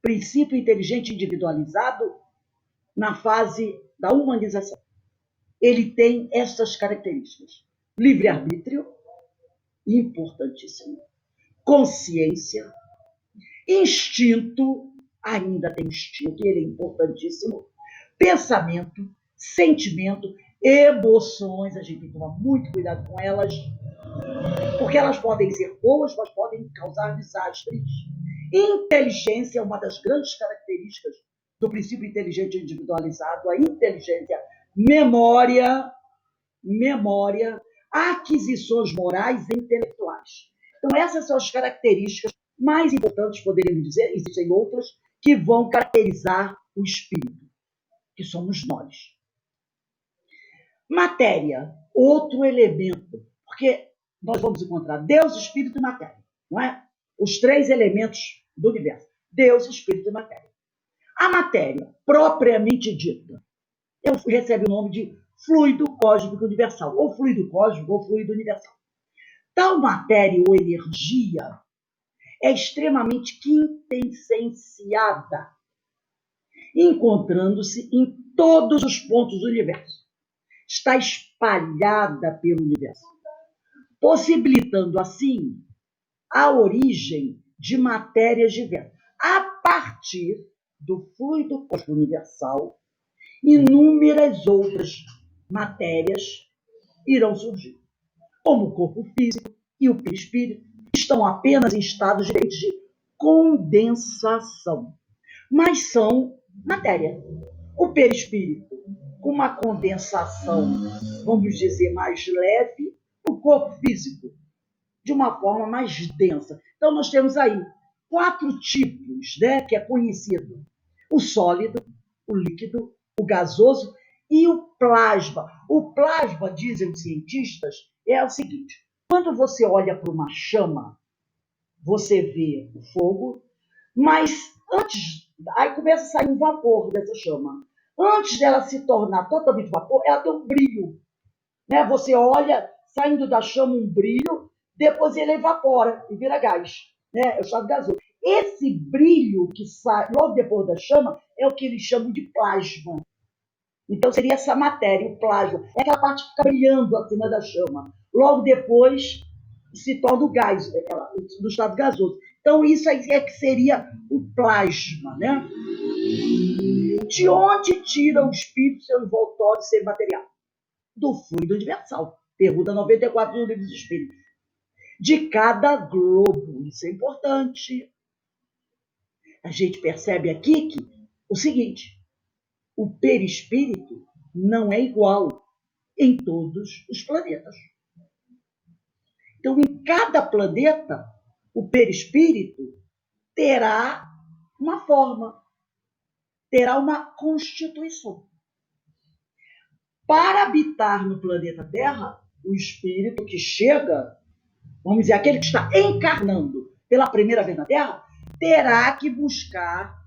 Princípio inteligente individualizado na fase da humanização. Ele tem essas características. Livre-arbítrio, importantíssimo. Consciência. Instinto, ainda tem instinto, ele é importantíssimo. Pensamento, sentimento, emoções, a gente tem que tomar muito cuidado com elas, porque elas podem ser boas, mas podem causar desastres. Inteligência é uma das grandes características do princípio inteligente individualizado, a inteligência, memória, aquisições morais e intelectuais. Então, essas são as características mais importantes, poderíamos dizer, existem outras, que vão caracterizar o espírito. que somos nós. Matéria, outro elemento, porque nós vamos encontrar Deus, Espírito e matéria, não é? Os três elementos do universo: Deus, Espírito e matéria. A matéria, propriamente dita, recebe o nome de fluido cósmico universal, ou fluido cósmico, ou fluido universal. Tal matéria ou energia é extremamente quintessenciada, encontrando-se em todos os pontos do universo. Está espalhada pelo universo, possibilitando, assim, a origem de matérias diversas. A partir do fluido cósmico universal, inúmeras outras matérias irão surgir, como o corpo físico e o perispírito, que estão apenas em estados diferentes de condensação, mas são matéria. O perispírito, com uma condensação, vamos dizer, mais leve, o corpo físico, de uma forma mais densa. Então, nós temos aí 4 tipos, né, que é conhecido: o sólido, o líquido, o gasoso e o plasma. O plasma, dizem os cientistas, é o seguinte: quando você olha para uma chama, você vê o fogo, mas antes, aí começa a sair um vapor dessa chama. Antes dela se tornar totalmente vapor, ela tem um brilho, né? Você olha, saindo da chama um brilho, depois ele evapora e vira gás, né? É o estado gasoso. Esse brilho que sai logo depois da chama é o que eles chamam de plasma. Então seria essa matéria, o plasma. É aquela parte que fica brilhando acima da chama. Logo depois se torna o gás, do estado gasoso. Então isso aí é que seria o plasma, né? De onde tira o espírito seu envoltório sem material? Do fluido universal. Pergunta 94 do Livro dos Espíritos. De cada globo. Isso é importante. A gente percebe aqui que o seguinte: o perispírito não é igual em todos os planetas. Então, em cada planeta, o perispírito terá uma forma, terá uma constituição. Para habitar no planeta Terra, o espírito que chega, vamos dizer, aquele que está encarnando pela primeira vez na Terra, terá que buscar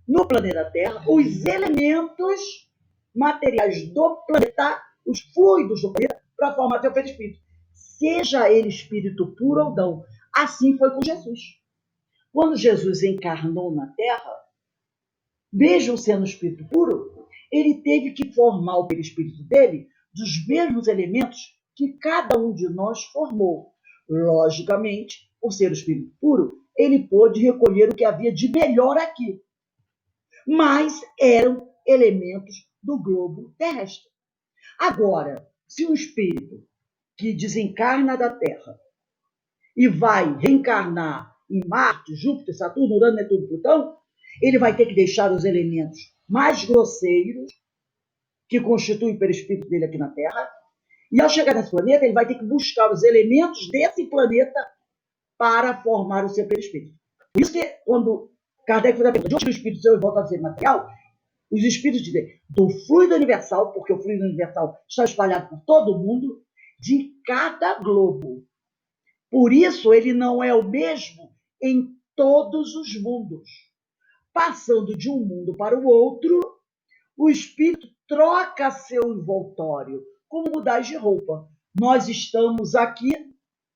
no planeta Terra os elementos materiais do planeta, os fluidos do planeta, para formar seu perispírito. Seja ele espírito puro ou não. Assim foi com Jesus. Quando Jesus encarnou na Terra, mesmo sendo espírito puro, ele teve que formar o perispírito dele dos mesmos elementos que cada um de nós formou. Logicamente, por ser o espírito puro, ele pôde recolher o que havia de melhor aqui. Mas eram elementos do globo terrestre. Agora, se um espírito que desencarna da Terra e vai reencarnar em Marte, Júpiter, Saturno, Urano, Netuno, Plutão, ele vai ter que deixar os elementos mais grosseiros que constituem o perispírito dele aqui na Terra, e ao chegar nesse planeta, ele vai ter que buscar os elementos desse planeta para formar o seu perispírito. Por isso que, quando Kardec fez a pergunta de onde o espírito seu volta a ser material, os espíritos dizem do fluido universal, porque o fluido universal está espalhado por todo o mundo, de cada globo. Por isso, ele não é o mesmo em todos os mundos. Passando de um mundo para o outro, o espírito troca seu envoltório, como mudar de roupa. Nós estamos aqui,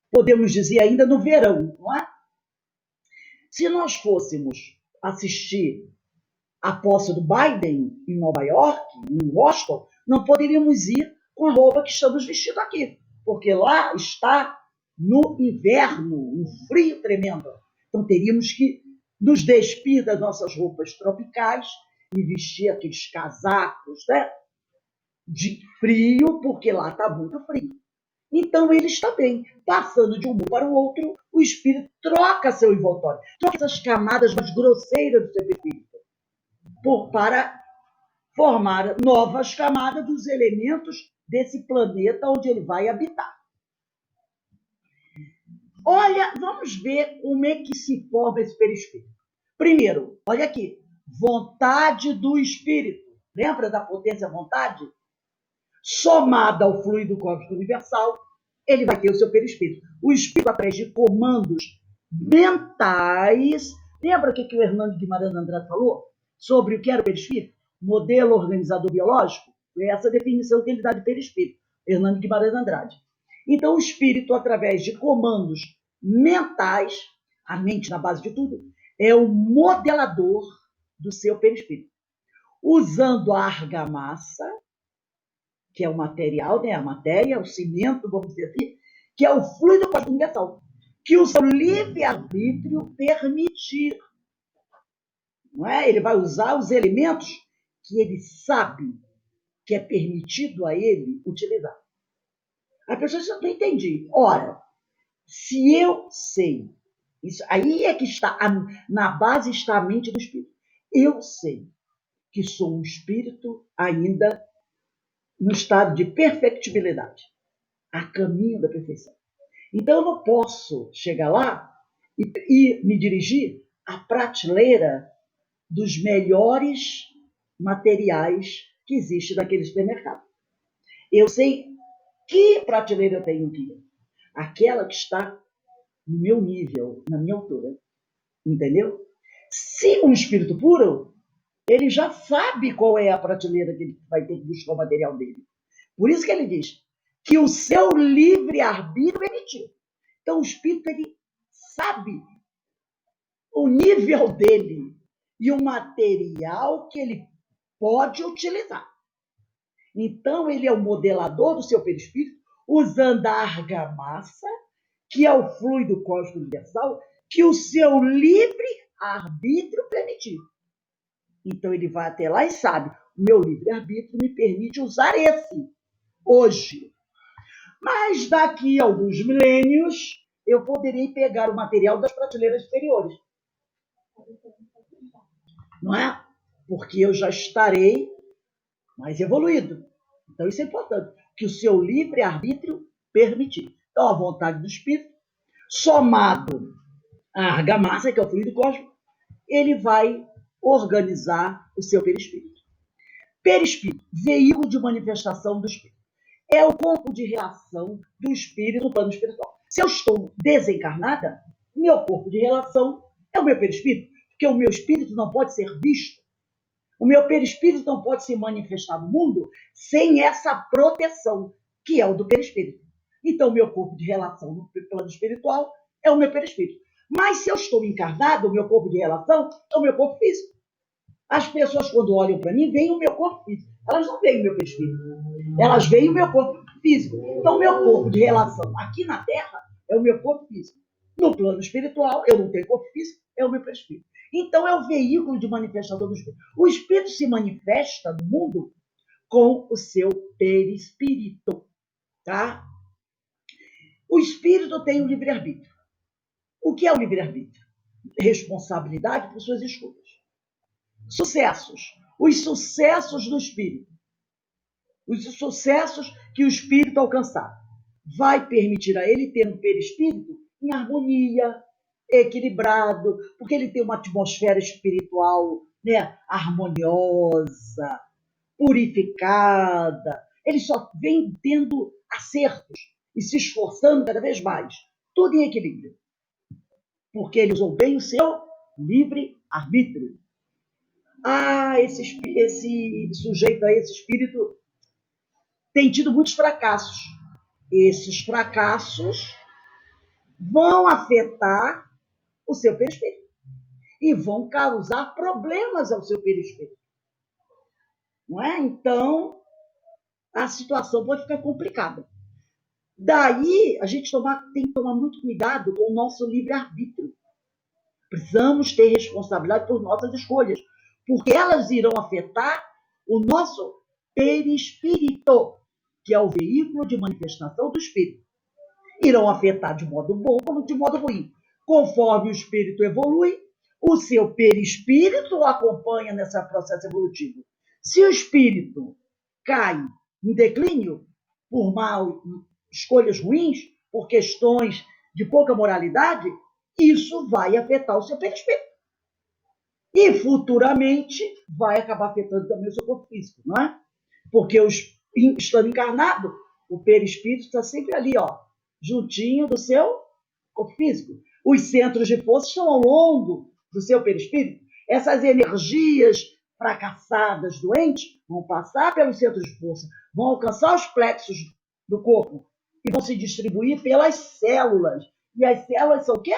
podemos dizer ainda no verão, não é? Se nós fôssemos assistir a posse do Biden em Nova York, em Washington, não poderíamos ir com a roupa que estamos vestindo aqui, porque lá está no inverno, um frio tremendo. Então teríamos que nos despir das nossas roupas tropicais e vestir aqueles casacos, né, de frio, porque lá está muito frio. Então eles também, passando de um mundo para o outro, o espírito troca seu envoltório, troca essas camadas mais grosseiras do seu espírito, para formar novas camadas dos elementos desse planeta onde ele vai habitar. Olha, vamos ver como é que se forma esse perispírito. Primeiro, olha aqui, vontade do espírito. lembra da potência vontade? Somada ao fluido cósmico universal, ele vai ter o seu perispírito. O espírito, através de comandos mentais, lembra o que o Hernando Guimarães Andrade falou sobre o que era o perispírito? Modelo organizador biológico? É essa definição que ele dá de perispírito, Hernando Guimarães Andrade. Então, o espírito, através de comandos mentais, a mente na base de tudo, é o modelador do seu perispírito. Usando a argamassa, que é o material, né? A matéria, o cimento, vamos dizer assim, que é o fluido cósmico universal, que o seu livre-arbítrio permitir. Não é? Ele vai usar os elementos que ele sabe que é permitido a ele utilizar. A pessoa diz, eu não entendi. Ora, se eu sei, isso aí é que está, na base está a mente do espírito. Eu sei que sou um espírito ainda no estado de perfectibilidade, a caminho da perfeição. Então, eu não posso chegar lá e me dirigir à prateleira dos melhores materiais que existe naquele supermercado. Eu sei que prateleira eu tenho que ir. Aquela que está no meu nível, na minha altura. Entendeu? Se um espírito puro, ele já sabe qual é a prateleira que ele vai ter que buscar o material dele. Por isso que ele diz que o seu livre-arbítrio permitiu. Então, o espírito, ele sabe o nível dele e o material que ele pode utilizar. Então, ele é o modelador do seu perispírito, usando a argamassa, que é o fluido cósmico universal, que o seu livre-arbítrio permitiu. Então, ele vai até lá e sabe, o meu livre-arbítrio me permite usar esse hoje. Mas daqui a alguns milênios, eu poderei pegar o material das prateleiras superiores. Não é? Porque eu já estarei mais evoluído. Então, isso é importante, que o seu livre-arbítrio permitir. Então, a vontade do espírito, somado à argamassa, que é o fluido cósmico, ele vai organizar o seu perispírito. Perispírito, veículo de manifestação do espírito. É o corpo de relação do espírito no plano espiritual. Se eu estou desencarnada, meu corpo de relação é o meu perispírito, porque o meu espírito não pode ser visto. O meu perispírito não pode se manifestar no mundo sem essa proteção, que é o do perispírito. Então, o meu corpo de relação no plano espiritual é o meu perispírito. Mas se eu estou encarnado, o meu corpo de relação é o meu corpo físico. As pessoas, quando olham para mim, veem o meu corpo físico. Elas não veem o meu perispírito. Elas veem o meu corpo físico. Então, o meu corpo de relação aqui na Terra é o meu corpo físico. No plano espiritual, eu não tenho corpo físico, é o meu perispírito. Então, é o veículo de manifestação do espírito. O espírito se manifesta no mundo com o seu perispírito, tá? O espírito tem o livre-arbítrio. O que é o livre-arbítrio? Responsabilidade por suas escolhas. Sucessos. Os sucessos do espírito. Os sucessos que o espírito alcançar. Vai permitir a ele ter um perispírito em harmonia, equilibrado, porque ele tem uma atmosfera espiritual, né, harmoniosa, purificada. Ele só vem tendo acertos e se esforçando cada vez mais. Tudo em equilíbrio. Porque ele usou bem o seu livre-arbítrio. Esse sujeito, esse espírito, tem tido muitos fracassos. Esses fracassos vão afetar o seu perispírito e vão causar problemas ao seu perispírito. Não é? Então, a situação pode ficar complicada. Daí, a gente tem que tomar muito cuidado com o nosso livre-arbítrio. Precisamos ter responsabilidade por nossas escolhas, porque elas irão afetar o nosso perispírito, que é o veículo de manifestação do espírito. Irão afetar de modo bom como de modo ruim. Conforme o espírito evolui, o seu perispírito o acompanha nesse processo evolutivo. Se o espírito cai em declínio por escolhas ruins, por questões de pouca moralidade, isso vai afetar o seu perispírito. E futuramente vai acabar afetando também o seu corpo físico, não é? Porque estando encarnado, o perispírito está sempre ali, ó, juntinho do seu corpo físico. Os centros de força estão ao longo do seu perispírito. Essas energias fracassadas, doentes, vão passar pelos centros de força, vão alcançar os plexos do corpo e vão se distribuir pelas células. E as células são o quê?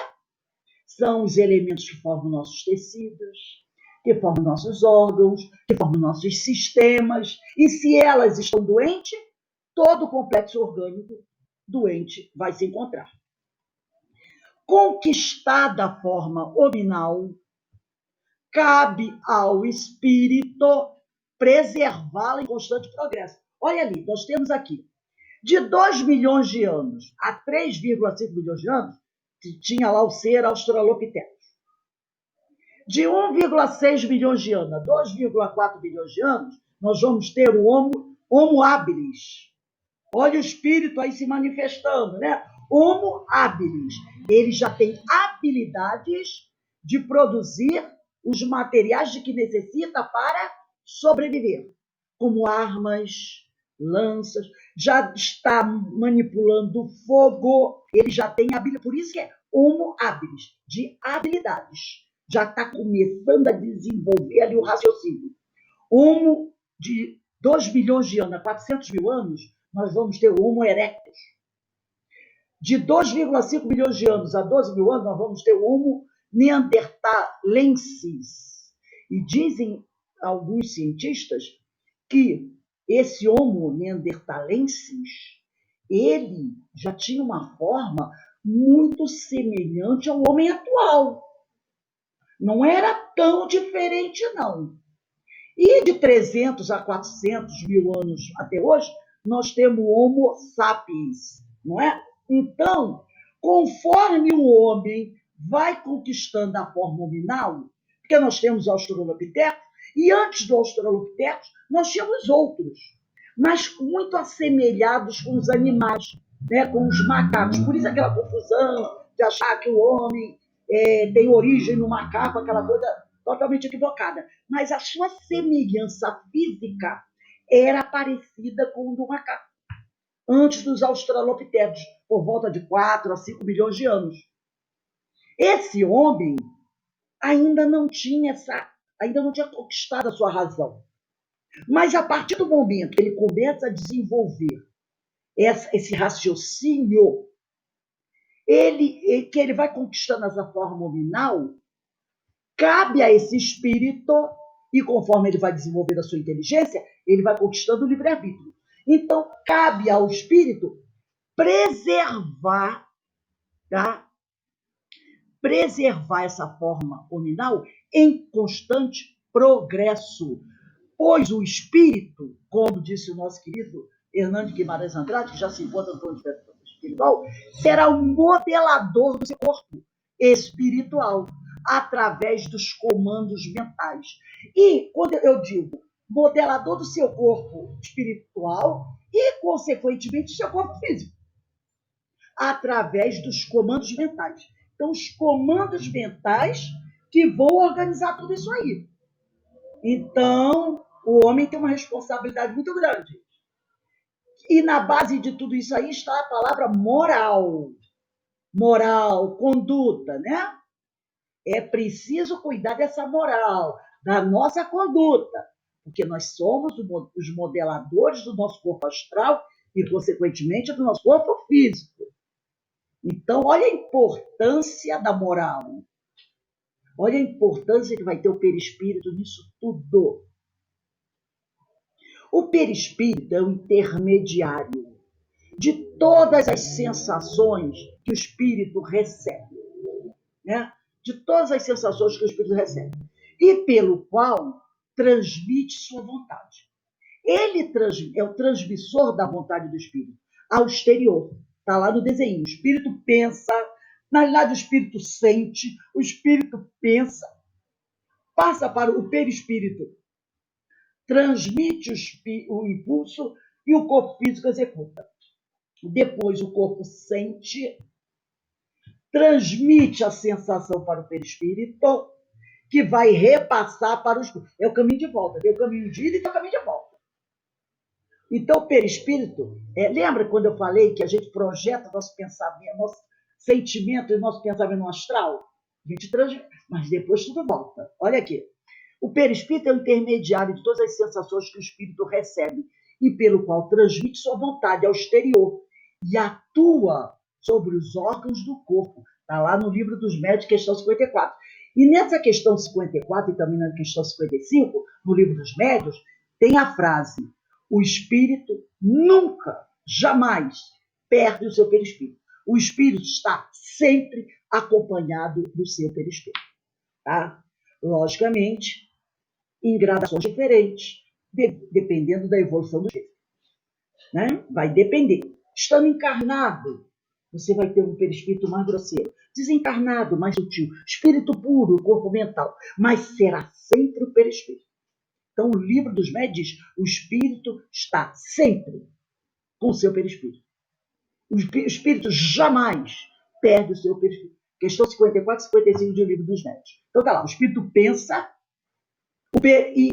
São os elementos que formam nossos tecidos, que formam nossos órgãos, que formam nossos sistemas. E se elas estão doentes, todo o complexo orgânico doente vai se encontrar. Conquistada a forma hominal, cabe ao espírito preservá-la em constante progresso. Olha ali, nós temos aqui, de 2 milhões de anos a 3,5 milhões de anos, tinha lá o ser Australopithecus. De 1,6 milhões de anos a 2,4 milhões de anos, nós vamos ter o Homo habilis. Olha o espírito aí se manifestando, né? Homo habilis. Ele já tem habilidades de produzir os materiais de que necessita para sobreviver, como armas, lanças, já está manipulando fogo, ele já tem habilidade, por isso que é Homo habilis, de habilidades. Já está começando a desenvolver ali o raciocínio. Homo de 2 bilhões de anos a 400 mil anos, nós vamos ter o Homo erectus. De 2,5 milhões de anos a 12 mil anos, nós vamos ter o Homo neanderthalensis. E dizem alguns cientistas que esse Homo neanderthalensis, ele já tinha uma forma muito semelhante ao homem atual. Não era tão diferente, não. E de 300 a 400 mil anos até hoje, nós temos o Homo sapiens, não é? Então, conforme o homem vai conquistando a forma hominal, porque nós temos o Australopithecus, e antes do Australopithecus, nós tínhamos outros, mas muito assemelhados com os animais, né, com os macacos. Por isso aquela confusão de achar que o homem tem origem no macaco, aquela coisa totalmente equivocada. Mas a sua semelhança física era parecida com o do macaco, antes dos Australopithecus, por volta de 4 a 5 milhões de anos. Esse homem ainda não tinha conquistado a sua razão. Mas a partir do momento que ele começa a desenvolver esse raciocínio, que ele vai conquistando essa forma hominal, cabe a esse espírito, e conforme ele vai desenvolvendo a sua inteligência, ele vai conquistando o livre-arbítrio. Então, cabe ao espírito preservar, tá? Preservar essa forma hominal em constante progresso. Pois o espírito, como disse o nosso querido Hernando Guimarães Andrade, que já se encontra no plano espiritual, será o modelador do seu corpo espiritual, através dos comandos mentais. E quando eu digo modelador do seu corpo espiritual e, consequentemente, do seu corpo físico, através dos comandos mentais. Então, os comandos mentais que vão organizar tudo isso aí. Então, o homem tem uma responsabilidade muito grande. E na base de tudo isso aí está a palavra moral. Moral, conduta, né? É preciso cuidar dessa moral, da nossa conduta, porque nós somos os modeladores do nosso corpo astral e, consequentemente, do nosso corpo físico. Então, olha a importância da moral. Olha a importância que vai ter o perispírito nisso tudo. O perispírito é o intermediário de todas as sensações que o espírito recebe, né? De todas as sensações que o espírito recebe, e pelo qual transmite sua vontade. Ele é o transmissor da vontade do espírito ao exterior. Está lá no desenho. O espírito pensa, na realidade o espírito sente, o espírito pensa, passa para o perispírito, transmite o impulso e o corpo físico executa. Depois o corpo sente, transmite a sensação para o perispírito, que vai repassar para os... É o caminho de volta, tem o caminho de ida e tem o caminho de volta. Então, o perispírito, lembra quando eu falei que a gente projeta nosso pensamento, nosso sentimento e nosso pensamento no astral? A gente transmite, mas depois tudo volta. Olha aqui. O perispírito é o intermediário de todas as sensações que o espírito recebe e pelo qual transmite sua vontade ao exterior e atua sobre os órgãos do corpo. Está lá no livro dos médios, questão 54. E nessa questão 54 e também na questão 55, no livro dos médios, tem a frase: o espírito nunca, jamais perde o seu perispírito. O espírito está sempre acompanhado do seu perispírito. Tá? Logicamente, em gradações diferentes, dependendo da evolução do espírito. Né? Vai depender. Estando encarnado, você vai ter um perispírito mais grosseiro. Desencarnado, mais sutil. Espírito puro, corpo mental. Mas será sempre o perispírito. Então, o livro dos médios diz: o espírito está sempre com o seu perispírito. O espírito jamais perde o seu perispírito. Questão 54 e 55 do livro dos médios. Então, tá lá. O espírito pensa e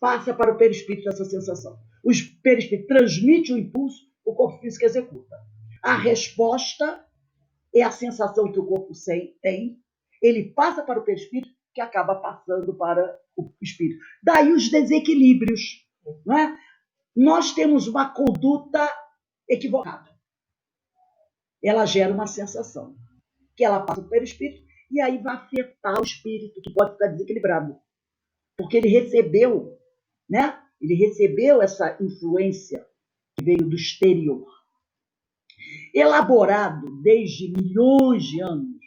passa para o perispírito essa sensação. O perispírito transmite o impulso, o corpo físico executa. A resposta é a sensação que o corpo tem, ele passa para o perispírito, que acaba passando para o espírito. Daí os desequilíbrios. Não é? Nós temos uma conduta equivocada. Ela gera uma sensação, que ela passa para o perispírito, e aí vai afetar o espírito, que pode ficar desequilibrado. Porque ele recebeu, né? Ele recebeu essa influência que veio do exterior. Elaborado desde milhões de anos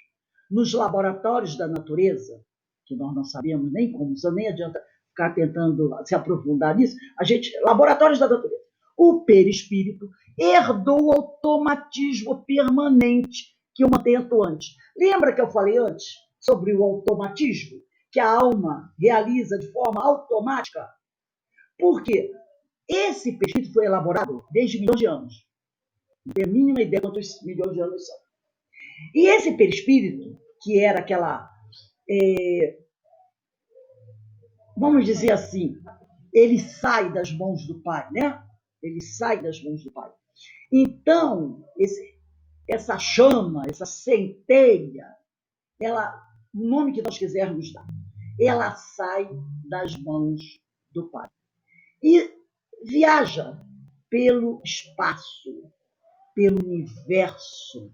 nos laboratórios da natureza, que nós não sabemos nem como, nem adianta ficar tentando se aprofundar nisso, laboratórios da natureza. O perispírito herdou o automatismo permanente que o mantém atuante. Lembra que eu falei antes sobre o automatismo? Que a alma realiza de forma automática? Por quê? Esse perispírito foi elaborado desde milhões de anos. Não tenho a mínima ideia quantos milhões de anos são. E esse perispírito, que era aquela... vamos dizer assim, ele sai das mãos do Pai, né? Ele sai das mãos do Pai. Então, essa chama, essa centelha, o nome que nós quisermos dar, ela sai das mãos do Pai. E viaja pelo espaço, pelo universo.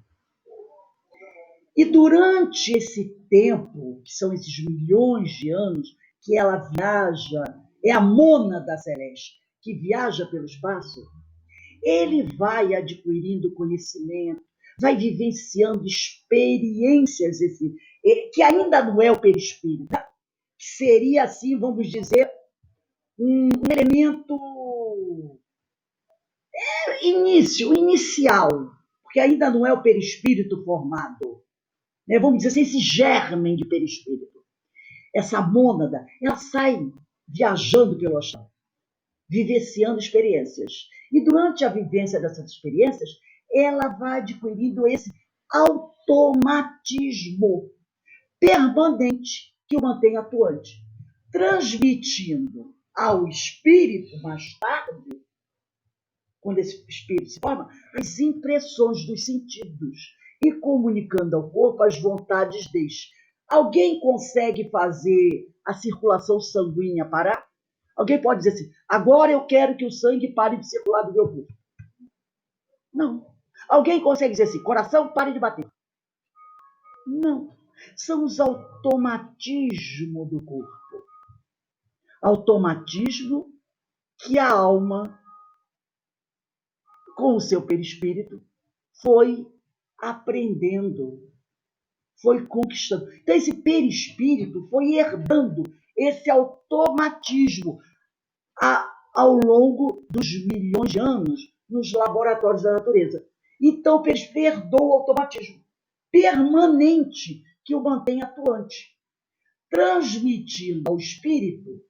E durante esse tempo, que são esses milhões de anos, que ela viaja, é a mônada celeste que viaja pelo espaço, ele vai adquirindo conhecimento, vai vivenciando experiências, que ainda não é o perispírito, né? Seria assim, vamos dizer, um elemento inicial, porque ainda não é o perispírito formado. Né? Vamos dizer assim, esse germen de perispírito. Essa mônada, ela sai viajando pelo astral, vivenciando experiências. E durante a vivência dessas experiências, ela vai adquirindo esse automatismo permanente que o mantém atuante, transmitindo ao espírito, mais tarde, quando esse espírito se forma, as impressões dos sentidos e comunicando ao corpo as vontades deste. Alguém consegue fazer a circulação sanguínea parar? Alguém pode dizer assim: agora eu quero que o sangue pare de circular do meu corpo. Não. Alguém consegue dizer assim: coração, pare de bater. Não. São os automatismos do corpo. Automatismo que a alma, com o seu perispírito, foi aprendendo, foi conquistando. Então, esse perispírito foi herdando esse automatismo ao longo dos milhões de anos nos laboratórios da natureza. Então, o perispírito herdou o automatismo permanente que o mantém atuante, transmitindo ao espírito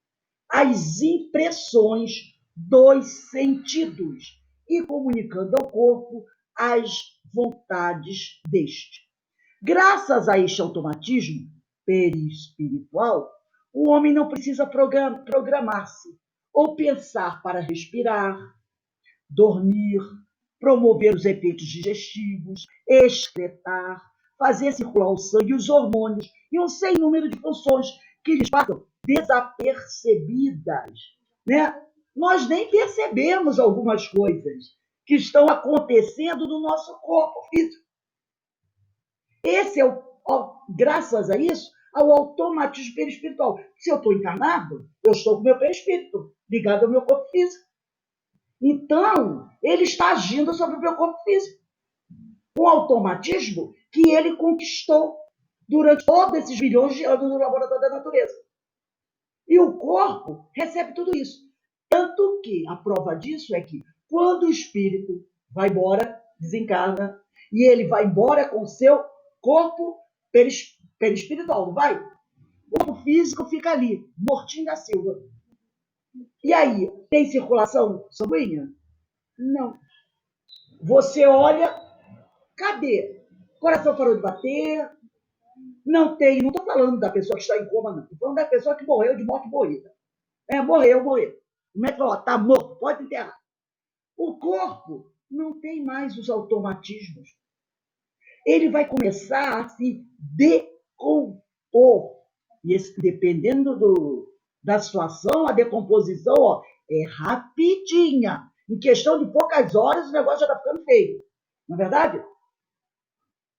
as impressões dos sentidos e comunicando ao corpo as vontades deste. Graças a este automatismo, perispiritual, o homem não precisa programar-se ou pensar para respirar, dormir, promover os efeitos digestivos, excretar, fazer circular o sangue, os hormônios e um sem número de funções que lhes passam desapercebidas, né? Nós nem percebemos algumas coisas que estão acontecendo no nosso corpo físico. Esse é graças a isso, ao automatismo perispiritual. Se eu estou encarnado, eu estou com o meu perispírito ligado ao meu corpo físico. Então, ele está agindo sobre o meu corpo físico. Um automatismo que ele conquistou durante todos esses bilhões de anos no laboratório da natureza. E o corpo recebe tudo isso. Tanto que a prova disso é que quando o espírito vai embora, desencarna, e ele vai embora com o seu corpo perispiritual, não vai? O corpo físico fica ali, mortinho da Silva. E aí, tem circulação sanguínea? Não. Você olha, cadê? O coração parou de bater, não tem, não estou falando da pessoa que está em coma, não. Estou falando da pessoa que morreu de morte morrida. Morreu. O médico falou, está morto, pode enterrar. O corpo não tem mais os automatismos. Ele vai começar a se decompor. E dependendo da situação, a decomposição é rapidinha. Em questão de poucas horas, o negócio já está ficando feio. Não é verdade?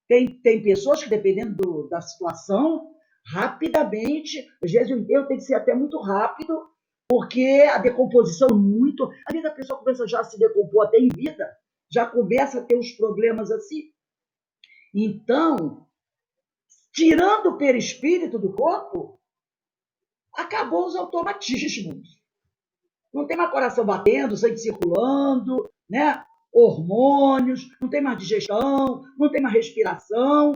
Tem pessoas que, dependendo da situação, rapidamente, às vezes o enterro tem que ser até muito rápido, porque a decomposição é muito... Às vezes a pessoa começa já a se decompor até em vida, já começa a ter os problemas assim. Então, tirando o perispírito do corpo, acabou os automatismos. Não tem mais coração batendo, sangue circulando, né? Hormônios, não tem mais digestão, não tem mais respiração,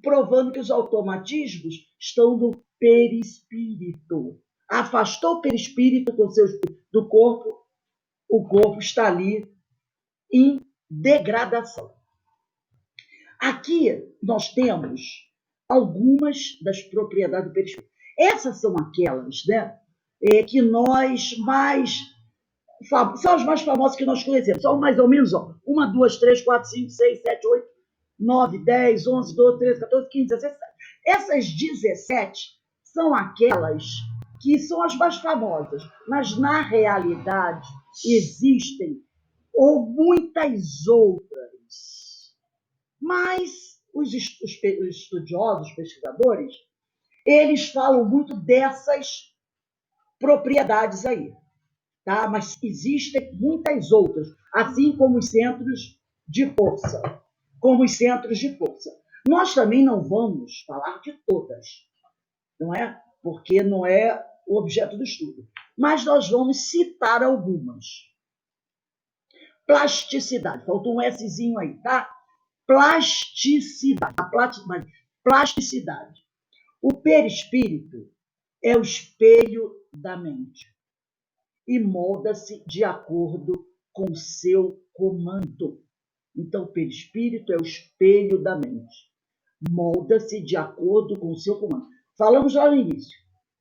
provando que os automatismos estão no perispírito. Afastou o perispírito do corpo, o corpo está ali em degradação. Aqui nós temos algumas das propriedades do perispírito. Essas são aquelas, né, que nós mais... São as mais famosas que nós conhecemos. São mais ou menos 1, 2, 3, 4, 5, 6, 7, 8, 9, 10, 11, 12, 13, 14, 15, 16, 17. Essas 17 são aquelas que são as mais famosas, mas na realidade existem muitas outras. Mas os estudiosos, os pesquisadores, eles falam muito dessas propriedades aí. Tá? Mas existem muitas outras, assim como os centros de força. Nós também não vamos falar de todas, não é? Porque não é o objeto do estudo. Mas nós vamos citar algumas. Plasticidade. Faltou um Szinho aí, tá? Plasticidade. Plasticidade. O perispírito é o espelho da mente e molda-se de acordo com seu comando. Então, o perispírito é o espelho da mente. Molda-se de acordo com seu comando. Falamos lá no início.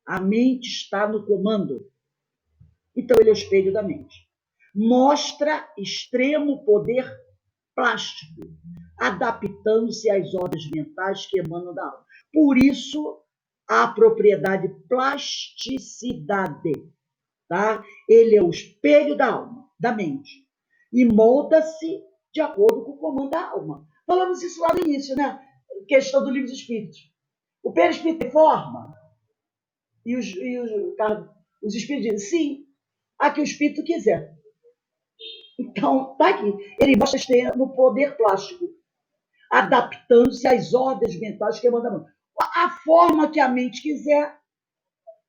A mente está no comando. Então, ele é o espelho da mente. Mostra extremo poder plástico, adaptando-se às ordens mentais que emanam da alma. Por isso, a propriedade plasticidade. Tá? Ele é o espelho da alma, da mente, e molda-se de acordo com o comando da alma. Falamos isso lá no início, né? Questão do livro dos Espíritos. O perispírito tem forma? E os espíritos dizem, sim, a que o espírito quiser. Então, tá aqui. Ele mostra no poder plástico, adaptando-se às ordens mentais que emanam. A forma que a mente quiser,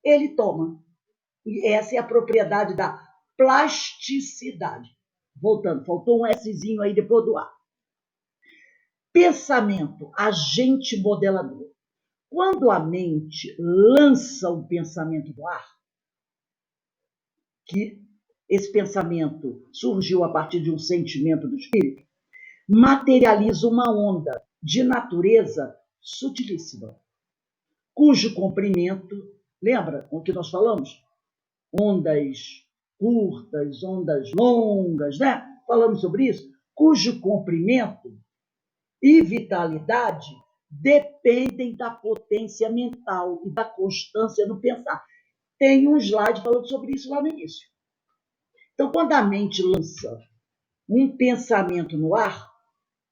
ele toma. E essa é a propriedade da plasticidade. Voltando, faltou um Szinho aí depois do A. Pensamento, agente modelador. Quando a mente lança um pensamento no ar, que esse pensamento surgiu a partir de um sentimento do espírito, materializa uma onda de natureza sutilíssima. cujo comprimento, lembra o que nós falamos? Ondas curtas, ondas longas, né? Falamos sobre isso, cujo comprimento e vitalidade dependem da potência mental e da constância no pensar. Tem um slide falando sobre isso lá no início. Então, quando a mente lança um pensamento no ar,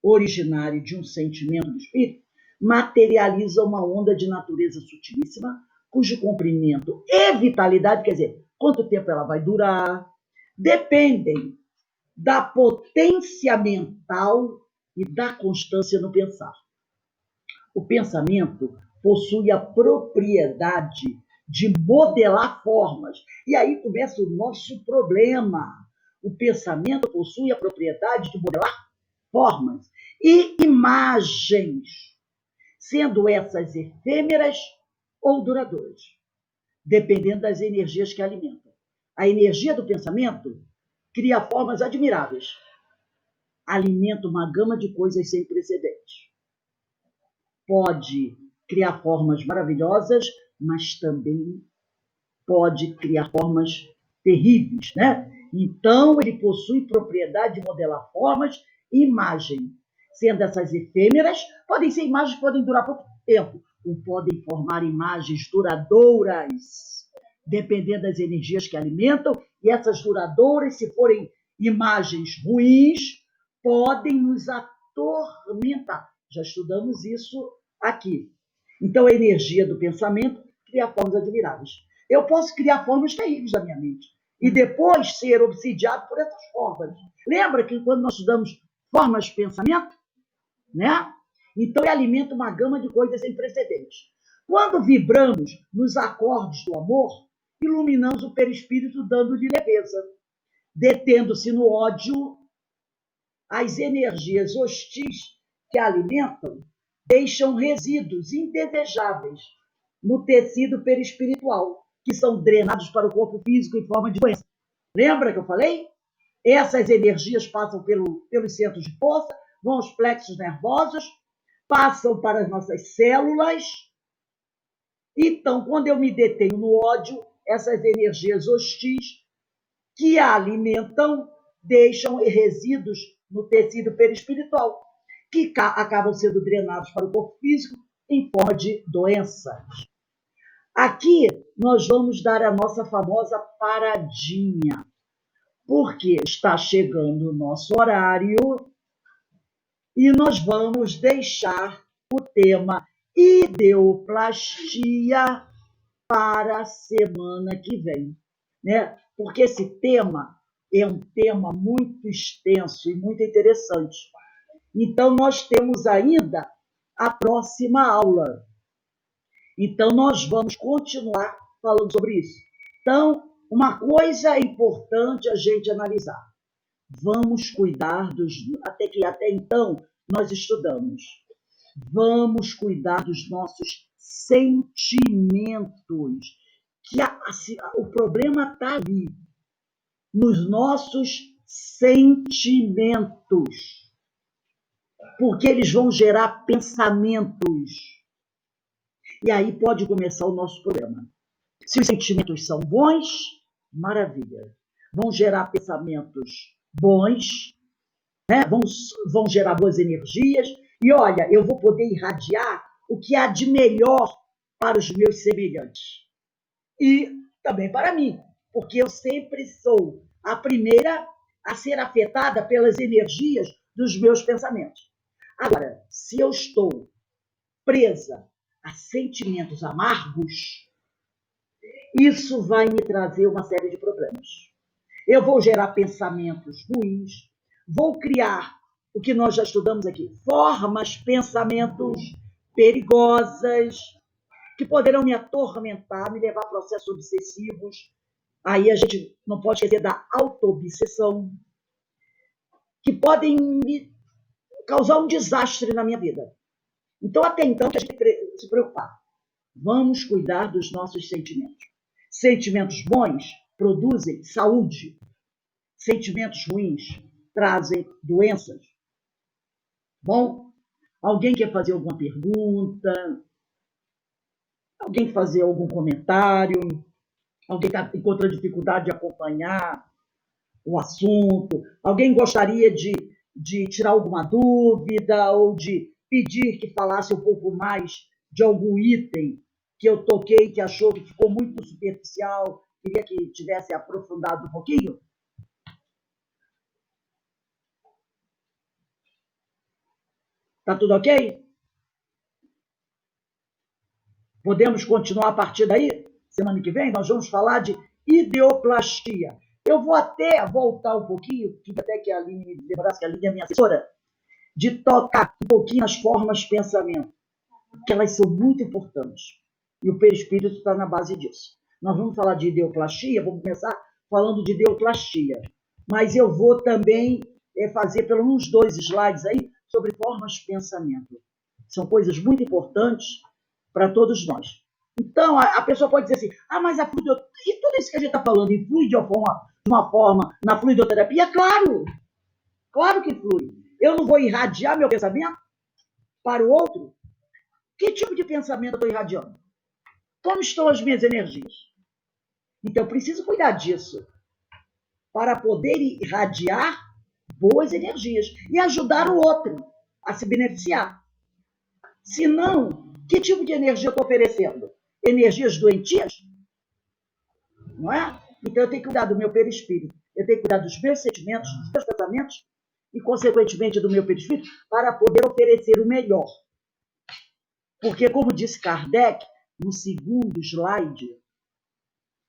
originário de um sentimento do espírito, materializa uma onda de natureza sutilíssima, cujo comprimento e vitalidade, quer dizer, quanto tempo ela vai durar, dependem da potência mental e da constância no pensar. O pensamento possui a propriedade de modelar formas. E aí começa o nosso problema. O pensamento possui a propriedade de modelar formas e imagens, sendo essas efêmeras ou duradouras, dependendo das energias que alimentam. A energia do pensamento cria formas admiráveis, alimenta uma gama de coisas sem precedentes. Pode criar formas maravilhosas, mas também pode criar formas terríveis, né? Então, ele possui propriedade de modelar formas e imagem, sendo essas efêmeras, podem ser imagens que podem durar pouco tempo, ou podem formar imagens duradouras, dependendo das energias que alimentam, e essas duradouras, se forem imagens ruins, podem nos atormentar. Já estudamos isso aqui. Então, a energia do pensamento cria formas admiráveis. Eu posso criar formas terríveis da minha mente e depois ser obsidiado por essas formas. Lembra que quando nós estudamos formas de pensamento, né? Então, ele alimenta uma gama de coisas sem precedentes. Quando vibramos nos acordes do amor, iluminamos o perispírito dando-lhe leveza. Detendo-se no ódio, as energias hostis que alimentam deixam resíduos indesejáveis no tecido perispiritual, que são drenados para o corpo físico em forma de doença. Lembra que eu falei? Essas energias passam pelos centros de força, vão aos plexos nervosos, passam para as nossas células. Então, quando eu me detenho no ódio, essas energias hostis que a alimentam deixam resíduos no tecido perispiritual, que acabam sendo drenados para o corpo físico em forma de doenças. Aqui nós vamos dar a nossa famosa paradinha, porque está chegando o nosso horário e nós vamos deixar o tema ideoplastia para a semana que vem, né? Porque esse tema é um tema muito extenso e muito interessante. Então, nós temos ainda a próxima aula. Então, nós vamos continuar falando sobre isso. Então, uma coisa importante a gente analisar. Vamos cuidar até então, nós estudamos. Vamos cuidar dos nossos sentimentos. O problema está ali, nos nossos sentimentos. Porque eles vão gerar pensamentos. E aí pode começar o nosso problema. Se os sentimentos são bons, maravilha. Vão gerar pensamentos bons, né? Vão gerar boas energias. E olha, eu vou poder irradiar o que há de melhor para os meus semelhantes. E também para mim, porque eu sempre sou a primeira a ser afetada pelas energias dos meus pensamentos. Agora, se eu estou presa a sentimentos amargos, isso vai me trazer uma série de problemas. Eu vou gerar pensamentos ruins, vou criar o que nós já estudamos aqui, formas, pensamentos perigosas, que poderão me atormentar, me levar a processos obsessivos. Aí a gente não pode esquecer da autoobsessão, que podem me causar um desastre na minha vida. Então, até então, a gente tem que se preocupar. Vamos cuidar dos nossos sentimentos. Sentimentos bons produzem saúde. Sentimentos ruins trazem doenças. Bom, alguém quer fazer alguma pergunta? Alguém fazer algum comentário? Alguém está encontrando dificuldade de acompanhar o assunto? Alguém gostaria de tirar alguma dúvida ou de pedir que falasse um pouco mais de algum item que eu toquei, que achou que ficou muito superficial, queria que tivesse aprofundado um pouquinho? Tá tudo ok? Podemos continuar a partir daí? Semana que vem nós vamos falar de ideoplastia. Eu vou até voltar um pouquinho, queria até que a Aline me lembrasse, que a Aline é minha assessora, de tocar um pouquinho as formas de pensamento, que elas são muito importantes. E o perispírito está na base disso. Nós vamos falar de ideoplastia, vamos começar falando de ideoplastia. Mas eu vou também fazer pelo menos 2 slides aí sobre formas de pensamento. São coisas muito importantes para todos nós. Então, a pessoa pode dizer assim, mas a fluidoterapia, e tudo isso que a gente está falando, influi de uma forma na fluidoterapia? Claro! Claro que flui. Eu não vou irradiar meu pensamento para o outro? Que tipo de pensamento eu estou irradiando? Como estão as minhas energias? Então, eu preciso cuidar disso para poder irradiar boas energias e ajudar o outro a se beneficiar. Se não, que tipo de energia eu estou oferecendo? Energias doentias? Não é? Então, eu tenho que cuidar do meu perispírito. Eu tenho que cuidar dos meus sentimentos, dos meus pensamentos e, consequentemente, do meu perispírito para poder oferecer o melhor. Porque, como disse Kardec, no segundo slide,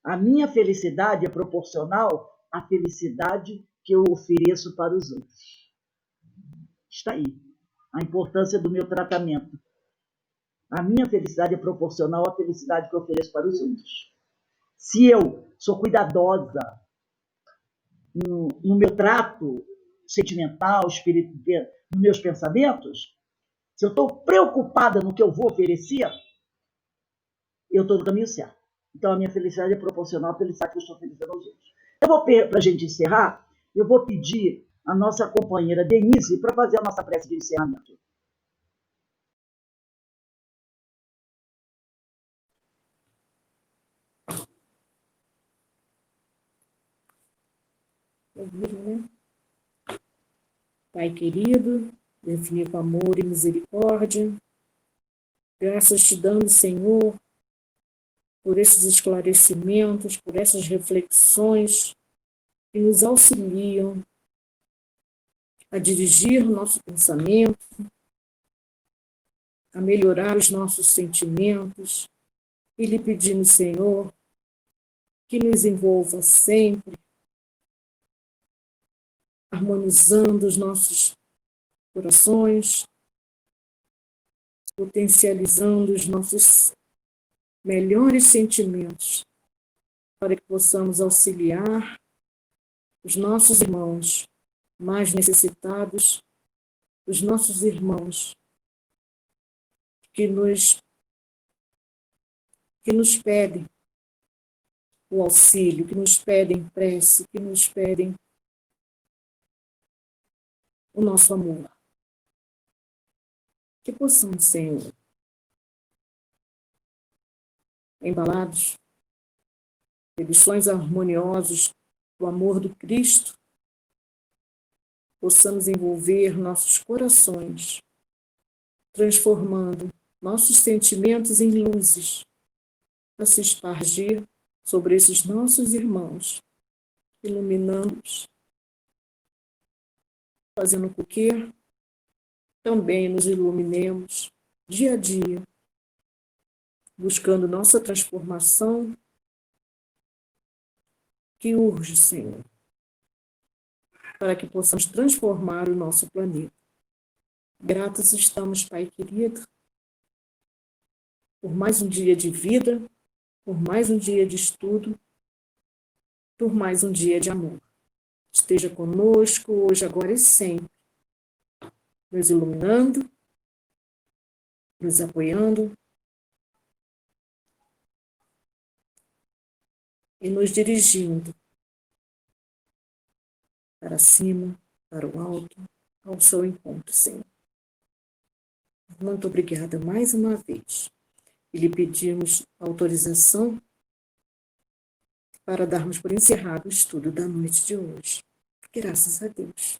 a minha felicidade é proporcional à felicidade que eu ofereço para os outros. Está aí a importância do meu tratamento. A minha felicidade é proporcional à felicidade que eu ofereço para os outros. Se eu sou cuidadosa no meu trato sentimental, espiritual, nos meus pensamentos, se eu estou preocupada no que eu vou oferecer, eu estou no caminho certo. Então, a minha felicidade é proporcional à felicidade que eu estou oferecendo aos outros. Para a gente encerrar, eu vou pedir a nossa companheira Denise para fazer a nossa prece de encerramento. Pai querido, de infinito amor e misericórdia, graças te damos, Senhor, por esses esclarecimentos, por essas reflexões que nos auxiliam a dirigir o nosso pensamento, a melhorar os nossos sentimentos, e lhe pedimos, Senhor, que nos envolva sempre, harmonizando os nossos corações, potencializando os nossos melhores sentimentos, para que possamos auxiliar os nossos irmãos mais necessitados, os nossos irmãos que nos pedem o auxílio, que nos pedem prece, que nos pedem o nosso amor. Que possamos, Senhor, embalados pelos sons harmoniosos do amor do Cristo, possamos envolver nossos corações, transformando nossos sentimentos em luzes, a se espargir sobre esses nossos irmãos, iluminando-os, fazendo com que também nos iluminemos dia a dia, buscando nossa transformação que urge, Senhor, para que possamos transformar o nosso planeta. Gratos estamos, Pai querido, por mais um dia de vida, por mais um dia de estudo, por mais um dia de amor. Esteja conosco hoje, agora e sempre, nos iluminando, nos apoiando e nos dirigindo para cima, para o alto, ao seu encontro, Senhor. Muito obrigada mais uma vez. e lhe pedimos autorização para darmos por encerrado o estudo da noite de hoje. Graças a Deus.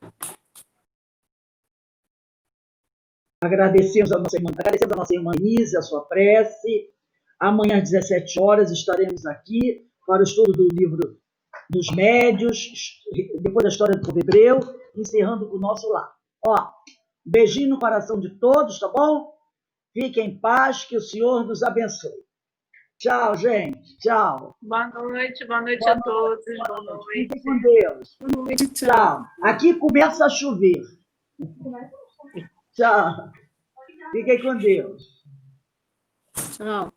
Agradecemos a nossa irmã Inês, a sua prece. Amanhã às 17 horas estaremos aqui para o estudo do livro dos Médios, depois da história do povo hebreu, encerrando com o nosso lar. Ó, beijinho no coração de todos, tá bom? Fiquem em paz, que o Senhor nos abençoe. Tchau, gente. Tchau. Boa noite a todos. Boa noite. Fiquem com Deus. Boa noite, Tchau. Aqui começa a chover. Tchau. Fiquem com Deus. Tchau.